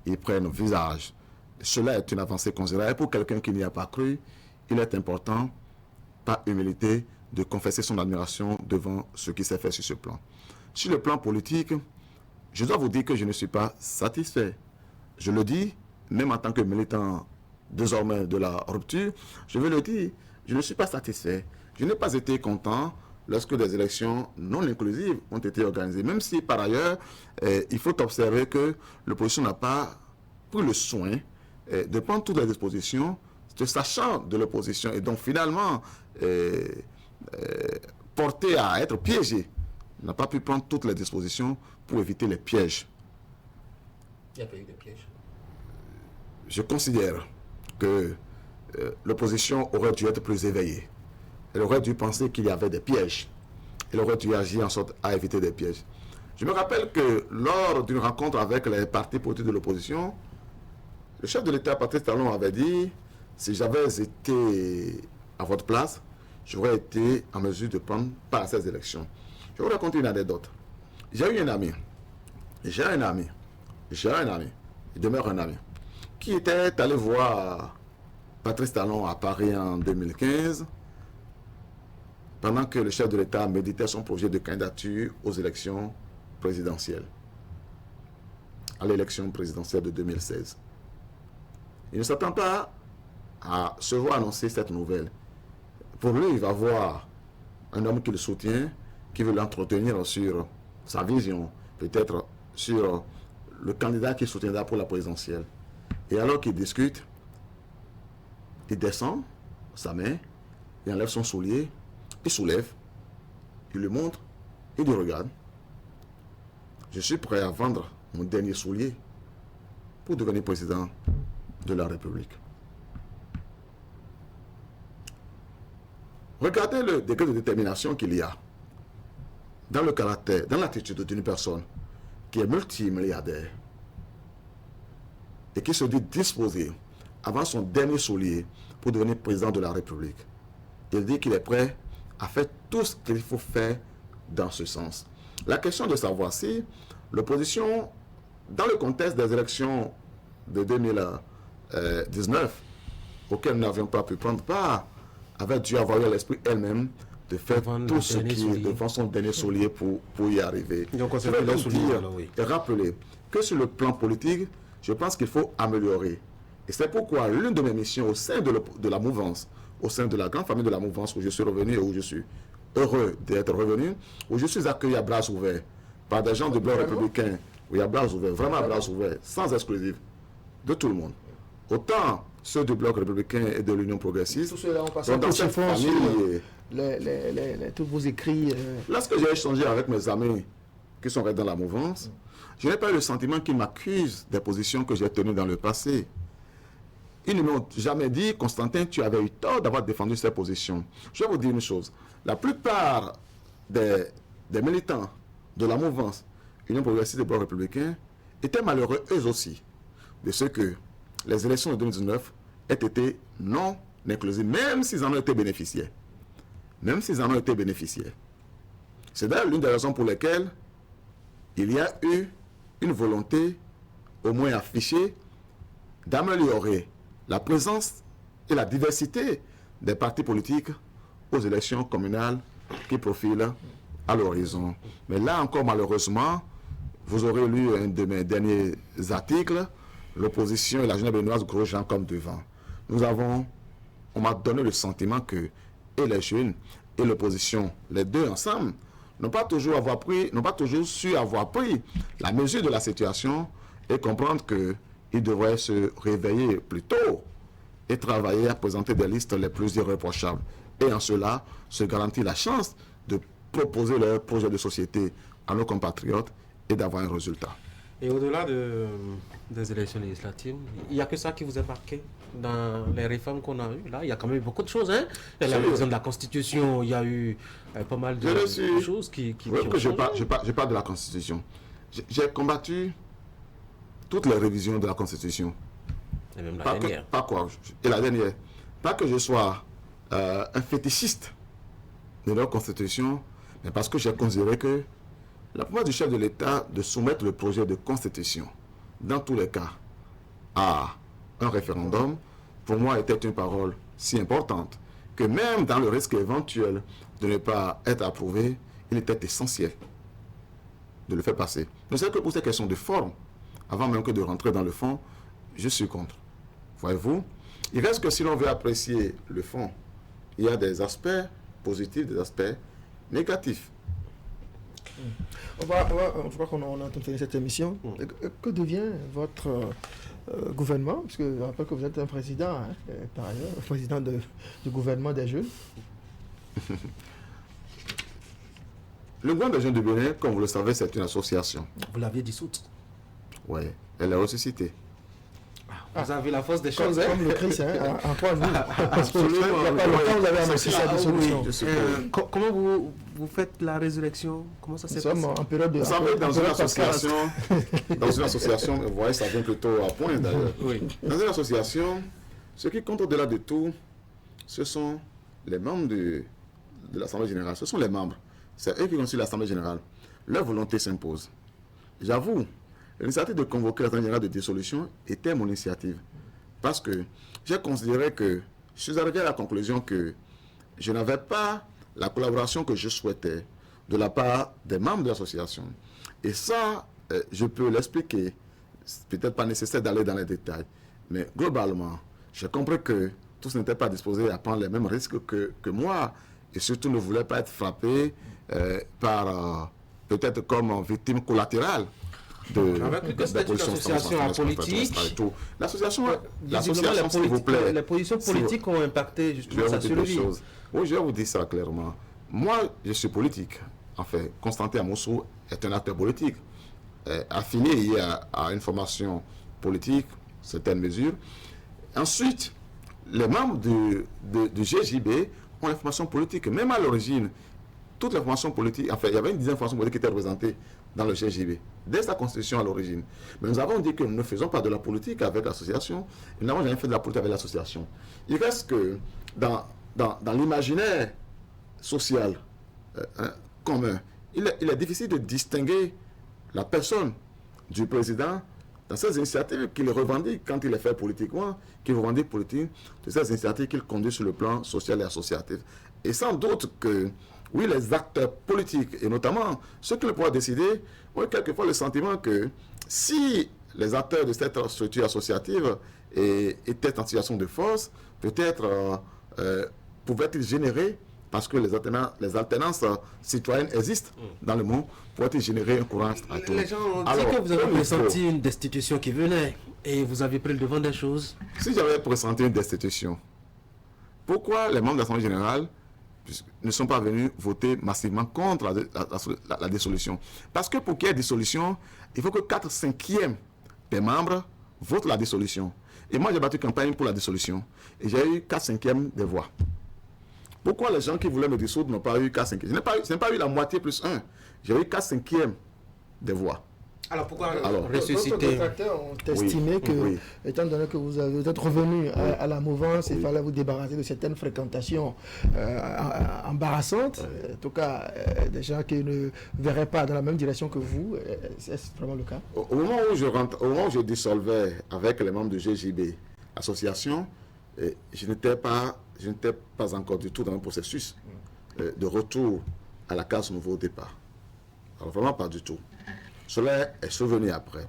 ils prennent visage. Cela est une avancée considérable. Et pour quelqu'un qui n'y a pas cru, il est important, par humilité, de confesser son admiration devant ce qui s'est fait sur ce plan. Sur le plan politique, je dois vous dire que je ne suis pas satisfait. Je le dis, même en tant que militant désormais de la rupture, je veux le dire, je ne suis pas satisfait. Je n'ai pas été content lorsque des élections non inclusives ont été organisées. Même si, par ailleurs, il faut observer que l'opposition n'a pas pris le soin de prendre toutes les dispositions, de sachant de l'opposition, et donc finalement porté à être piégé, n'a pas pu prendre toutes les dispositions pour éviter les pièges. Il y a pas eu de pièges. Je considère que l'opposition aurait dû être plus éveillée. Elle aurait dû penser qu'il y avait des pièges. Elle aurait dû agir en sorte à éviter des pièges. Je me rappelle que lors d'une rencontre avec les partis politiques de l'opposition, le chef de l'État, Patrice Talon, avait dit « Si j'avais été à votre place, j'aurais été en mesure de prendre part à ces élections. » Je vais vous raconter une anecdote. J'ai eu un ami, il demeure un ami, qui était allé voir Patrice Talon à Paris en 2015, pendant que le chef de l'État méditait son projet de candidature aux élections présidentielles, à l'élection présidentielle de 2016. Il ne s'attend pas à se voir annoncer cette nouvelle. Pour lui, il va voir un homme qui le soutient, qui veut l'entretenir sur sa vision, peut-être sur le candidat qui soutiendra pour la présidentielle. Et alors qu'il discute, il descend sa main, il enlève son soulier, il soulève, il le montre, il dit « Regarde, je suis prêt à vendre mon dernier soulier pour devenir président de la République. » Regardez le degré de détermination qu'il y a dans le caractère, dans l'attitude d'une personne qui est multimilliardaire et qui se dit disposé à vendre son dernier soulier pour devenir président de la République. Il dit qu'il est prêt à faire tout ce qu'il faut faire dans ce sens. La question de savoir si l'opposition, dans le contexte des élections de 2019, auxquelles nous n'avions pas pu prendre part, avait dû avoir eu à l'esprit elle-même de faire tout ce qui est devant son dernier soulier pour y arriver. Donc, on je vais donc dire et rappeler que sur le plan politique, je pense qu'il faut améliorer. Et c'est pourquoi l'une de mes missions au sein de la mouvance, au sein de la grande famille de la mouvance où je suis revenu et où je suis heureux d'être revenu, où je suis accueilli à bras ouverts par des gens du bloc républicain, oui, à bras ouverts, vraiment à bras ouverts, sans exclusif, de tout le monde. Autant ceux du bloc républicain et de l'Union progressiste, donc dans cette famille, tous vos écrits. Lorsque j'ai échangé avec mes amis qui sont restés dans la mouvance, je n'ai pas eu le sentiment qu'ils m'accusent des positions que j'ai tenues dans le passé. Ils ne m'ont jamais dit, Constantin, tu avais eu tort d'avoir défendu ces positions. Je vais vous dire une chose. La plupart des militants de la mouvance Union progressiste et bloc républicain étaient malheureux eux aussi de ce que les élections de 2019 aient été non inclusives, même s'ils en ont été bénéficiaires. Même s'ils en ont été bénéficiaires. C'est d'ailleurs l'une des raisons pour lesquelles il y a eu une volonté, au moins affichée, d'améliorer la présence et la diversité des partis politiques aux élections communales qui profile à l'horizon. Mais là encore, malheureusement, vous aurez lu un de mes derniers articles, l'opposition et la jeunesse béninoise gros comme devant. On m'a donné le sentiment que et les jeunes et l'opposition, les deux ensemble, n'ont pas toujours su avoir pris la mesure de la situation et comprendre qu'ils devraient se réveiller plus tôt et travailler à présenter des listes les plus irréprochables. Et en cela, se garantir la chance de proposer leur projet de société à nos compatriotes et d'avoir un résultat. Et au-delà des élections législatives, il n'y a que ça qui vous a marqué dans les réformes qu'on a eues. Là, il y a quand même beaucoup de choses. Hein? Il y a la révision de la Constitution, il y a eu pas mal de choses qui ont changé. Je parle de la Constitution. J'ai combattu toutes les révisions de la Constitution. Et même la dernière. Et la dernière. Pas que je sois un fétichiste de leur Constitution, mais parce que j'ai considéré que la promesse du chef de l'État de soumettre le projet de Constitution, dans tous les cas, à un référendum, pour moi était une parole si importante que même dans le risque éventuel de ne pas être approuvé, il était essentiel de le faire passer. Ne serait que pour ces questions de forme, avant même que de rentrer dans le fond, je suis contre. Voyez-vous, il reste que si l'on veut apprécier le fond, il y a des aspects positifs, des aspects négatifs. Je crois qu'on a en train de finir cette émission. Que devient votre gouvernement? Parce que je rappelle que vous êtes un président, hein, par ailleurs, président du gouvernement des jeunes. Le gouvernement des jeunes de Bénin, comme vous le savez, c'est une association. Vous l'aviez dissoute. Oui, elle est ressuscitée. Vous avez la force des choses, comme le Christ, hein, en trois jours. Parce que il n'y a pas longtemps, vous avez annoncé sa dissolution. Comment vous faites la résurrection? Comment ça s'est passé? Nous sommes en période de... Vous savez, dans une association, vous voyez, ça vient plutôt à point d'ailleurs. Oui. Dans une association, ce qui compte au-delà de tout, ce sont les membres de l'Assemblée générale. Ce sont les membres. C'est eux qui constituent l'Assemblée générale. Leur volonté s'impose. J'avoue, l'initiative de convoquer l'Assemblée générale de dissolution était mon initiative. Parce que j'ai considéré que je suis arrivé à la conclusion que je n'avais pas la collaboration que je souhaitais de la part des membres de l'association. Et ça, je peux l'expliquer. C'est peut-être pas nécessaire d'aller dans les détails. Mais globalement, j'ai compris que tous n'étaient pas disposés à prendre les mêmes risques que moi. Et surtout ne voulaient pas être frappés par, peut-être comme victime collatérale. C'était une association politique. L'association, s'il vous plaît. Les positions politiques ont impacté justement sa survie. Oui, je vais vous dire ça clairement. Moi, je suis politique. En fait, Constantin Amoussou est un acteur politique, affilié à une formation politique, certaines mesures. Ensuite, les membres du GJB ont une formation politique. Même à l'origine, toutes les formations politiques, enfin, il y avait une dizaine de formations politiques qui étaient représentées dans le GJB, dès sa constitution à l'origine. Mais nous avons dit que nous ne faisons pas de la politique avec l'association, nous n'avons jamais fait de la politique avec l'association. Il reste que dans l'imaginaire social commun, il est difficile de distinguer la personne du président dans ces initiatives qu'il revendique quand il est fait politiquement, qu'il revendique politique, de ces initiatives qu'il conduit sur le plan social et associatif. Et sans doute que oui, les acteurs politiques, et notamment ceux qui le pouvoir décider, ont quelquefois le sentiment que si les acteurs de cette structure associative étaient en situation de force, peut-être pouvaient-ils générer, parce que les alternances citoyennes existent dans le monde, pourraient-ils générer un courant stratégique. Les gens ont dit que vous avez pressenti une destitution qui venait, et vous avez pris le devant des choses. Si j'avais pressenti une destitution, pourquoi les membres de l'Assemblée générale ne sont pas venus voter massivement contre la dissolution? Parce que pour qu'il y ait dissolution, il faut que 4/5 des membres votent la dissolution. Et moi, j'ai battu campagne pour la dissolution. Et j'ai eu 4/5 des voix. Pourquoi les gens qui voulaient me dissoudre n'ont pas eu 4/5? Je n'ai pas eu la moitié plus 1. J'ai eu 4/5 des voix. Alors pourquoi ressusciter? D'autres détracteurs ont estimé que, étant donné que vous êtes revenu à la mouvance, il fallait vous débarrasser de certaines fréquentations embarrassantes. En tout cas, des gens qui ne verraient pas dans la même direction que vous. C'est vraiment le cas? Au moment où je dissolvais avec les membres de GJB, l'association, je n'étais pas encore du tout dans le processus. de retour à la case nouveau départ. Alors vraiment pas du tout. Cela est survenu après.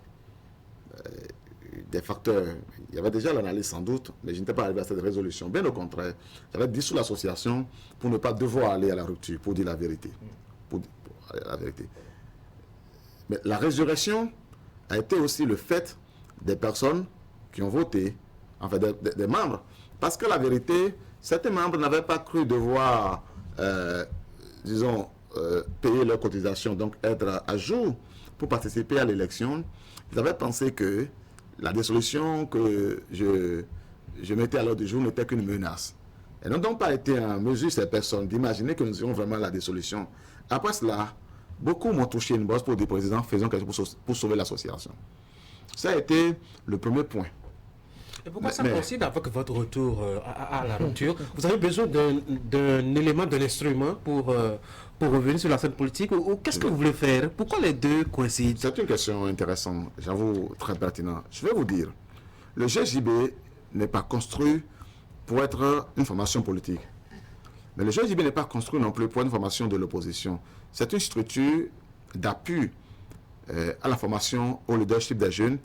Des facteurs, il y avait déjà l'analyse sans doute, mais je n'étais pas arrivé à cette résolution. Bien au contraire, j'avais dissous l'association pour ne pas devoir aller à la rupture, pour dire la vérité. Pour aller à la vérité. Mais la résurrection a été aussi le fait des personnes qui ont voté, en fait des membres. Parce que la vérité, certains membres n'avaient pas cru devoir, disons, payer leurs cotisations, donc être à jour pour participer à l'élection. Ils avaient pensé que la dissolution que je mettais à l'ordre du jour n'était qu'une menace. Elles n'ont donc pas été en mesure, ces personnes, d'imaginer que nous aurions vraiment la dissolution. Après cela, beaucoup m'ont touché une bosse pour dire, président, faisons quelque chose pour sauver l'association. Ça a été le premier point. Et pourquoi ça coïncide avec votre retour à la rupture? Vous avez besoin d'un élément, d'un instrument pour revenir sur la scène politique, ou qu'est-ce que vous voulez faire? Pourquoi les deux coïncident? C'est une question intéressante, j'avoue, très pertinente. Je vais vous dire, le GJB n'est pas construit pour être une formation politique. Mais le GJB n'est pas construit non plus pour une formation de l'opposition. C'est une structure d'appui à la formation au leadership des jeunes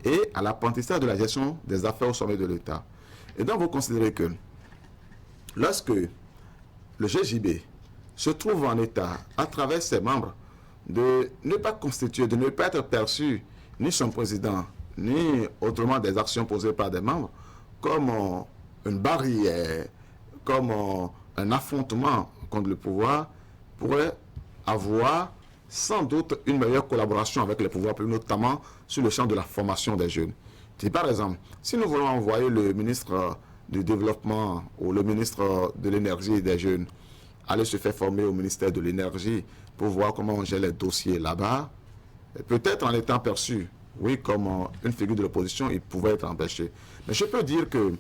et à l'apprentissage de la gestion des affaires au sommet de l'État. Et donc vous considérez que lorsque le GJB se trouve en état, à travers ses membres, de ne pas constituer, de ne pas être perçu, ni son président, ni autrement des actions posées par des membres, comme une barrière, comme un affrontement contre le pouvoir, pourrait avoir sans doute une meilleure collaboration avec les pouvoirs publics, notamment sur le champ de la formation des jeunes. Si par exemple, si nous voulons envoyer le ministre du Développement ou le ministre de l'Énergie et des Jeunes aller se faire former au ministère de l'Énergie pour voir comment on gère les dossiers là-bas, peut-être en étant perçu, oui, comme une figure de l'opposition, il pouvait être empêché. Mais je peux dire que,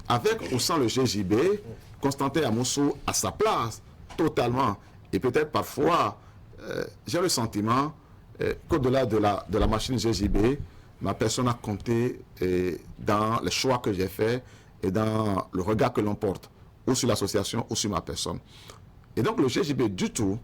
avec ou sans le GJB, Constantin Amoussou a sa place totalement. Et peut-être parfois, j'ai le sentiment qu'au-delà de la machine GJB, ma personne a compté dans les choix que j'ai faits et dans le regard que l'on porte, ou sur l'association, ou sur ma personne. Et donc le GJB du tout,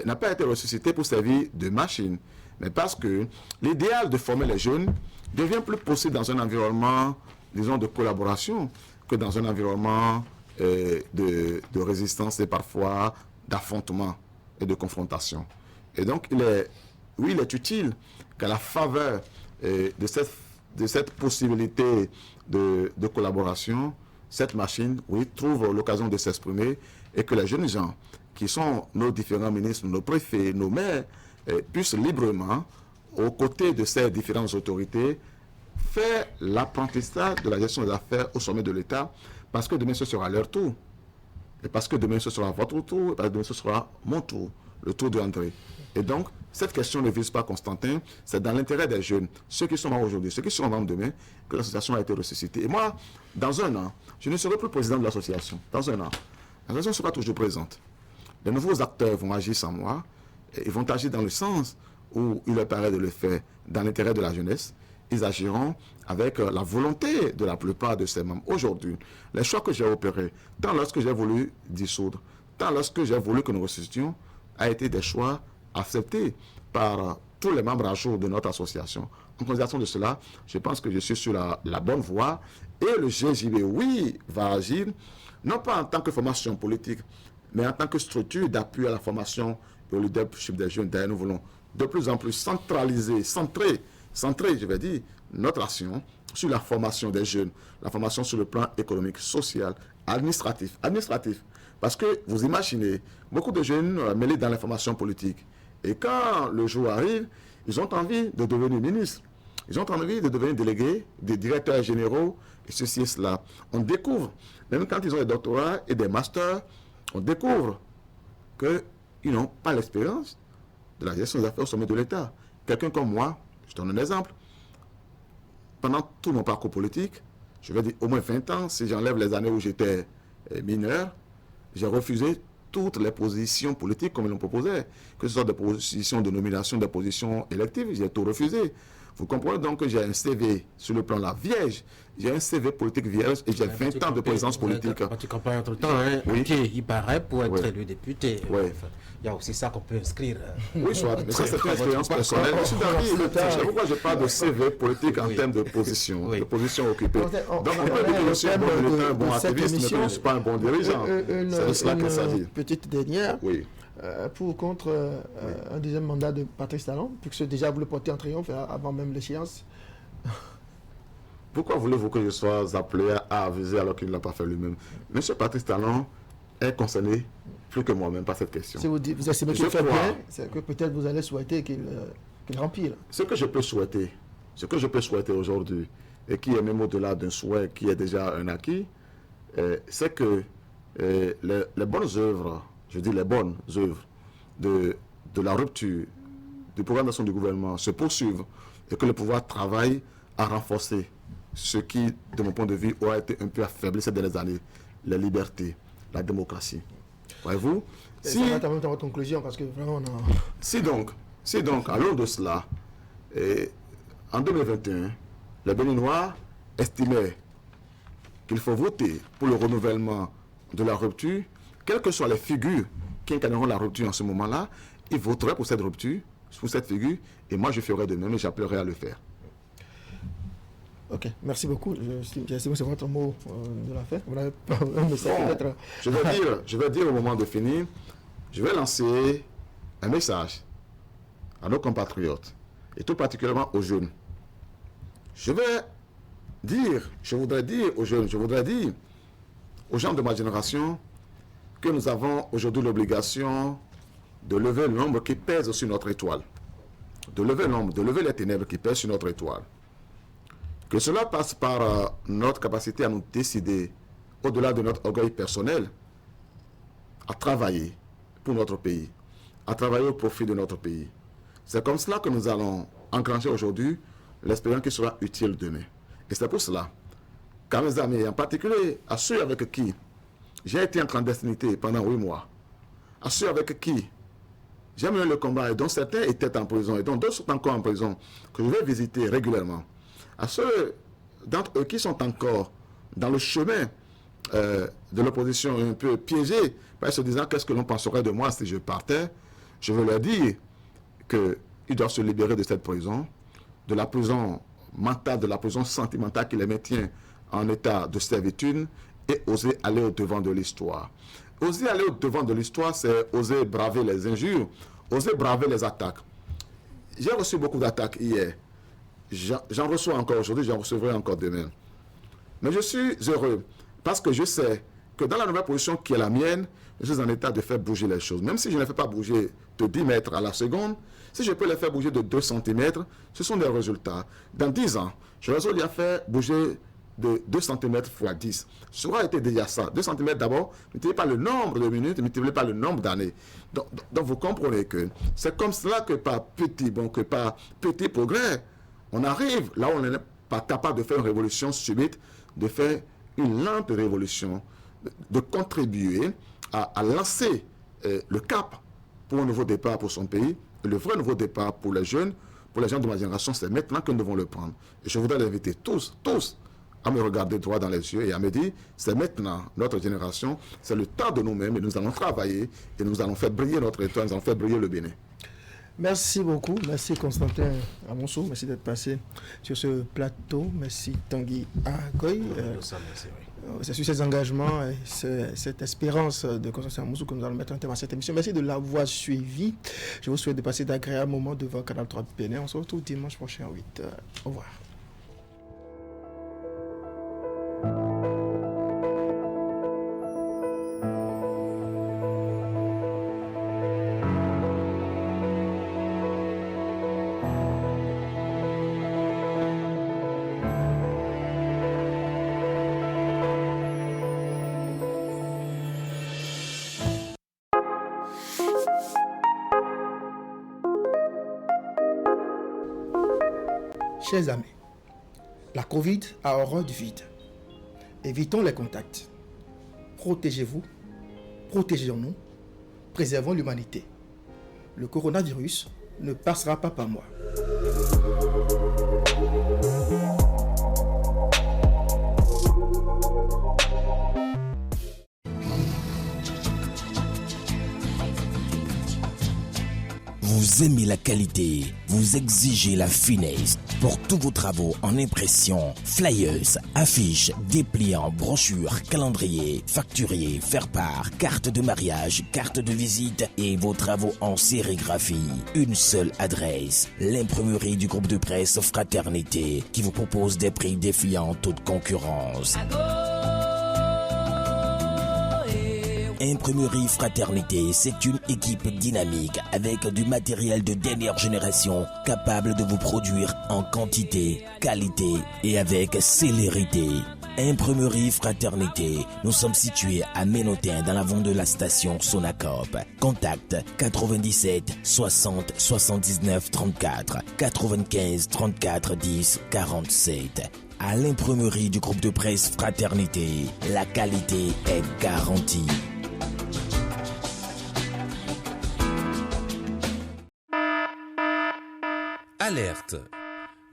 n'a pas été ressuscité pour servir de machine, mais parce que l'idéal de former les jeunes devient plus possible dans un environnement, disons, de collaboration que dans un environnement de résistance et parfois d'affrontement et de confrontation. Et donc, il est utile qu'à la faveur de cette possibilité de collaboration, cette machine, oui, trouve l'occasion de s'exprimer et que les jeunes gens qui sont nos différents ministres, nos préfets, nos maires, puissent librement, aux côtés de ces différentes autorités, faire l'apprentissage de la gestion des affaires au sommet de l'État, parce que demain ce sera leur tour. Et parce que demain ce sera votre tour, et parce que demain ce sera mon tour, le tour de André. Et donc, cette question ne vise pas Constantin, c'est dans l'intérêt des jeunes, ceux qui sont membres aujourd'hui, ceux qui seront membres demain, que l'association a été ressuscitée. Et moi, dans un an, je ne serai plus président de l'association. Dans un an, l'association sera toujours présente. Les nouveaux acteurs vont agir sans moi, et ils vont agir dans le sens où il leur paraît de le faire dans l'intérêt de la jeunesse. Ils agiront avec la volonté de la plupart de ces membres. Aujourd'hui, les choix que j'ai opérés, tant lorsque j'ai voulu dissoudre, tant lorsque j'ai voulu que nous ressuscitions, a été des choix acceptés par tous les membres à jour de notre association. En considération de cela, je pense que je suis sur la bonne voie et le GJB, oui, va agir, non pas en tant que formation politique, mais en tant que structure d'appui à la formation et au leadership des jeunes. D'ailleurs, nous voulons de plus en plus centraliser, centrer, je vais dire, notre action sur la formation des jeunes, la formation sur le plan économique, social, administratif. Parce que vous imaginez, beaucoup de jeunes mêlés dans la formation politique. Et quand le jour arrive, ils ont envie de devenir ministres. Ils ont envie de devenir délégués, des directeurs généraux, et ceci et cela. On découvre, même quand ils ont des doctorats et des masters, on découvre qu'ils n'ont pas l'expérience de la gestion des affaires au sommet de l'État. Quelqu'un comme moi, je donne un exemple, pendant tout mon parcours politique, je vais dire au moins 20 ans, si j'enlève les années où j'étais mineur, j'ai refusé toutes les positions politiques comme ils l'ont proposé, que ce soit des positions de nomination, des positions électives, j'ai tout refusé. Vous comprenez donc que j'ai un CV sur le plan là vierge, j'ai un CV politique vierge et j'ai 20 ans de présence politique. Tu campagnes entre temps, hein? Oui. Ok, il paraît pour être Oui. élu député. Oui. Enfin, il y a aussi ça qu'on peut inscrire. Oui, soit. Mais ça, c'est une expérience personnelle. Je suis d'accord. C'est pourquoi je parle de CV politique en Oui. termes de position, Oui. de position occupée. Donc, Donc, on peut dire que je suis un bon militant, un bon de cette activiste, mais que je ne suis pas un bon dirigeant. C'est de cela qu'il s'agit. Petite dernière. Oui. Pour ou contre un deuxième mandat de Patrice Talon, puisque déjà vous le portez en triomphe avant même l'échéance. Pourquoi voulez-vous que je sois appelé à aviser alors qu'il ne l'a pas fait lui-même? Monsieur Patrice Talon est concerné plus que moi-même par cette question. Si vous estimez qu'il Je fait crois. bien, c'est que peut-être vous allez souhaiter qu'il rempile. Ce que je peux souhaiter aujourd'hui, et qui est même au-delà d'un souhait qui est déjà un acquis, c'est que les bonnes œuvres, je dis les bonnes œuvres de la rupture du programme d'action du gouvernement se poursuivent et que le pouvoir travaille à renforcer ce qui, de mon point de vue, aura été un peu affaibli ces dernières années, les libertés, la démocratie. Voyez-vous? Ça va terminer dans votre conclusion parce que vraiment on a... Si donc, à l'aune de cela, en 2021, les Béninois estimaient qu'il faut voter pour le renouvellement de la rupture, quelles que soient les figures qui incarneront la rupture en ce moment-là, ils voteraient pour cette rupture, pour cette figure, et moi je ferai de même et j'appellerai à le faire. Ok, merci beaucoup. J'estime que c'est votre mot de la fin. Vous n'avez pas un message peut-être. Je vais dire au moment de finir, je vais lancer un message à nos compatriotes, et tout particulièrement aux jeunes. Je voudrais dire aux jeunes, aux gens de ma génération, que nous avons aujourd'hui l'obligation de lever l'ombre qui pèse sur notre étoile. De lever les ténèbres qui pèsent sur notre étoile. Que cela passe par notre capacité à nous décider, au-delà de notre orgueil personnel, à travailler pour notre pays, à travailler au profit de notre pays. C'est comme cela que nous allons enclencher aujourd'hui l'expérience qui sera utile demain. Et c'est pour cela qu'à mes amis, en particulier à ceux avec qui j'ai été en clandestinité pendant 8 mois, à ceux avec qui j'ai mené le combat et dont certains étaient en prison et dont d'autres sont encore en prison, que je vais visiter régulièrement, à ceux d'entre eux qui sont encore dans le chemin de l'opposition un peu piégés, en se disant qu'est-ce que l'on penserait de moi si je partais, je veux leur dire qu'ils doivent se libérer de cette prison, de la prison mentale, de la prison sentimentale qui les maintient en état de servitude, et oser aller au-devant de l'histoire. Oser aller au-devant de l'histoire, c'est oser braver les injures, oser braver les attaques. J'ai reçu beaucoup d'attaques hier. J'en reçois encore aujourd'hui, j'en recevrai encore demain. Mais je suis heureux parce que je sais que dans la nouvelle position qui est la mienne, je suis en état de faire bouger les choses. Même si je ne les fais pas bouger de 10 mètres à la seconde, si je peux les faire bouger de 2 cm, ce sont des résultats. Dans 10 ans, je résolu à faire bouger de 2 cm x 10. Ça aura été déjà ça. 2 cm d'abord, ne multipliez pas le nombre de minutes, ne multipliez pas le nombre d'années. Donc vous comprenez que c'est comme cela que par petit progrès, on arrive là où on n'est pas capable de faire une révolution subite, de faire une lente révolution, de contribuer à lancer le cap pour un nouveau départ pour son pays. Et le vrai nouveau départ pour les jeunes, pour les gens de ma génération, c'est maintenant que nous devons le prendre. Et je voudrais les inviter tous, à me regarder droit dans les yeux et à me dire, c'est maintenant notre génération, c'est le temps de nous-mêmes et nous allons travailler et nous allons faire briller notre étoile, nous allons faire briller le Bénin. Merci beaucoup. Merci Constantin Amonsou. Merci d'être passé sur ce plateau. Merci Tanguy Agoy. C'est sur ces engagements et cette espérance de Constantin Amonsou que nous allons mettre en terme à cette émission. Merci de l'avoir suivi. Je vous souhaite de passer d'agréables moments devant Canal 3 Bénin. On se retrouve dimanche prochain à 8h. Au revoir. Chers amis, la Covid a horreur du vide. Évitons les contacts. Protégez-vous, protégeons-nous, préservons l'humanité. Le coronavirus ne passera pas par moi. Vous aimez la qualité, vous exigez la finesse. Pour tous vos travaux en impression, flyers, affiches, dépliants, brochures, calendriers, facturiers, faire-part, cartes de mariage, cartes de visite et vos travaux en sérigraphie. Une seule adresse, l'imprimerie du groupe de presse Fraternité qui vous propose des prix défiant toute concurrence. Imprimerie Fraternité, c'est une équipe dynamique avec du matériel de dernière génération capable de vous produire en quantité, qualité et avec célérité. Imprimerie Fraternité, nous sommes situés à Ménotin dans l'avant de la station Sonacop. Contact 97 60 79 34 95 34 10 47. À l'imprimerie du groupe de presse Fraternité, la qualité est garantie. Alerte!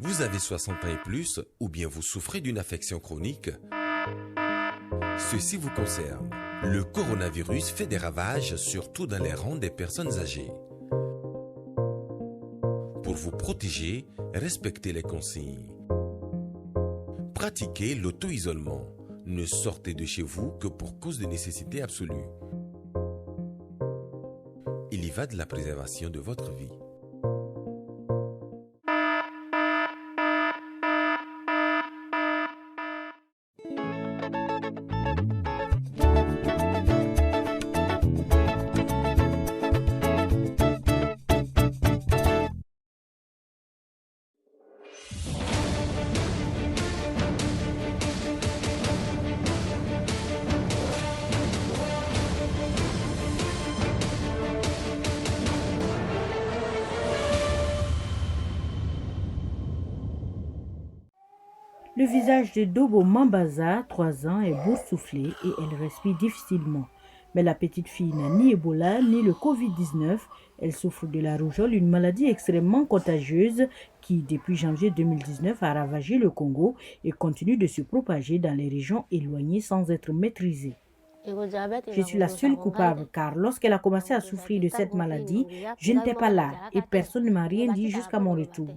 Vous avez 60 ans et plus ou bien vous souffrez d'une affection chronique? Ceci vous concerne. Le coronavirus fait des ravages surtout dans les rangs des personnes âgées. Pour vous protéger, respectez les consignes. Pratiquez l'auto-isolement. Ne sortez de chez vous que pour cause de nécessité absolue. Il y va de la préservation de votre vie. Le visage de Dobo Mambaza, 3 ans, est boursouflé et elle respire difficilement. Mais la petite fille n'a ni Ebola ni le Covid-19. Elle souffre de la rougeole, une maladie extrêmement contagieuse qui, depuis janvier 2019, a ravagé le Congo et continue de se propager dans les régions éloignées sans être maîtrisée. Je suis la seule coupable car lorsqu'elle a commencé à souffrir de cette maladie, je n'étais pas là et personne ne m'a rien dit jusqu'à mon retour.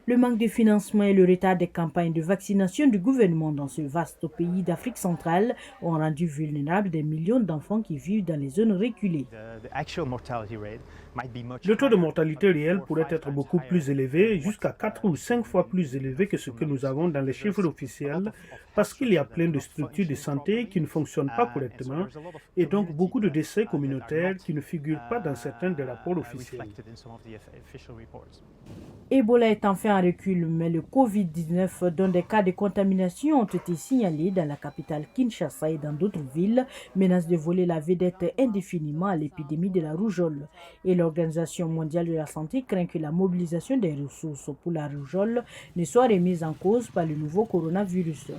Le manque de financement et le retard des campagnes de vaccination du gouvernement dans ce vaste pays d'Afrique centrale ont rendu vulnérables des millions d'enfants qui vivent dans les zones reculées. Le taux de mortalité réel pourrait être beaucoup plus élevé, jusqu'à 4 ou 5 fois plus élevé que ce que nous avons dans les chiffres officiels, parce qu'il y a plein de structures de santé qui ne fonctionnent pas correctement et donc beaucoup de décès communautaires qui ne figurent pas dans certains des rapports officiels. Ebola est enfin en recul, mais le Covid-19, dont des cas de contamination ont été signalés dans la capitale Kinshasa et dans d'autres villes, menace de voler la vedette indéfiniment à l'épidémie de la rougeole. Et l'Organisation mondiale de la santé craint que la mobilisation des ressources pour la rougeole ne soit remise en cause par le nouveau coronavirus.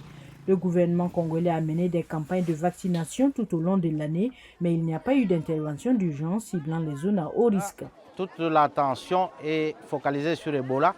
Le gouvernement congolais a mené des campagnes de vaccination tout au long de l'année, mais il n'y a pas eu d'intervention d'urgence ciblant les zones à haut risque. Toute l'attention est focalisée sur Ebola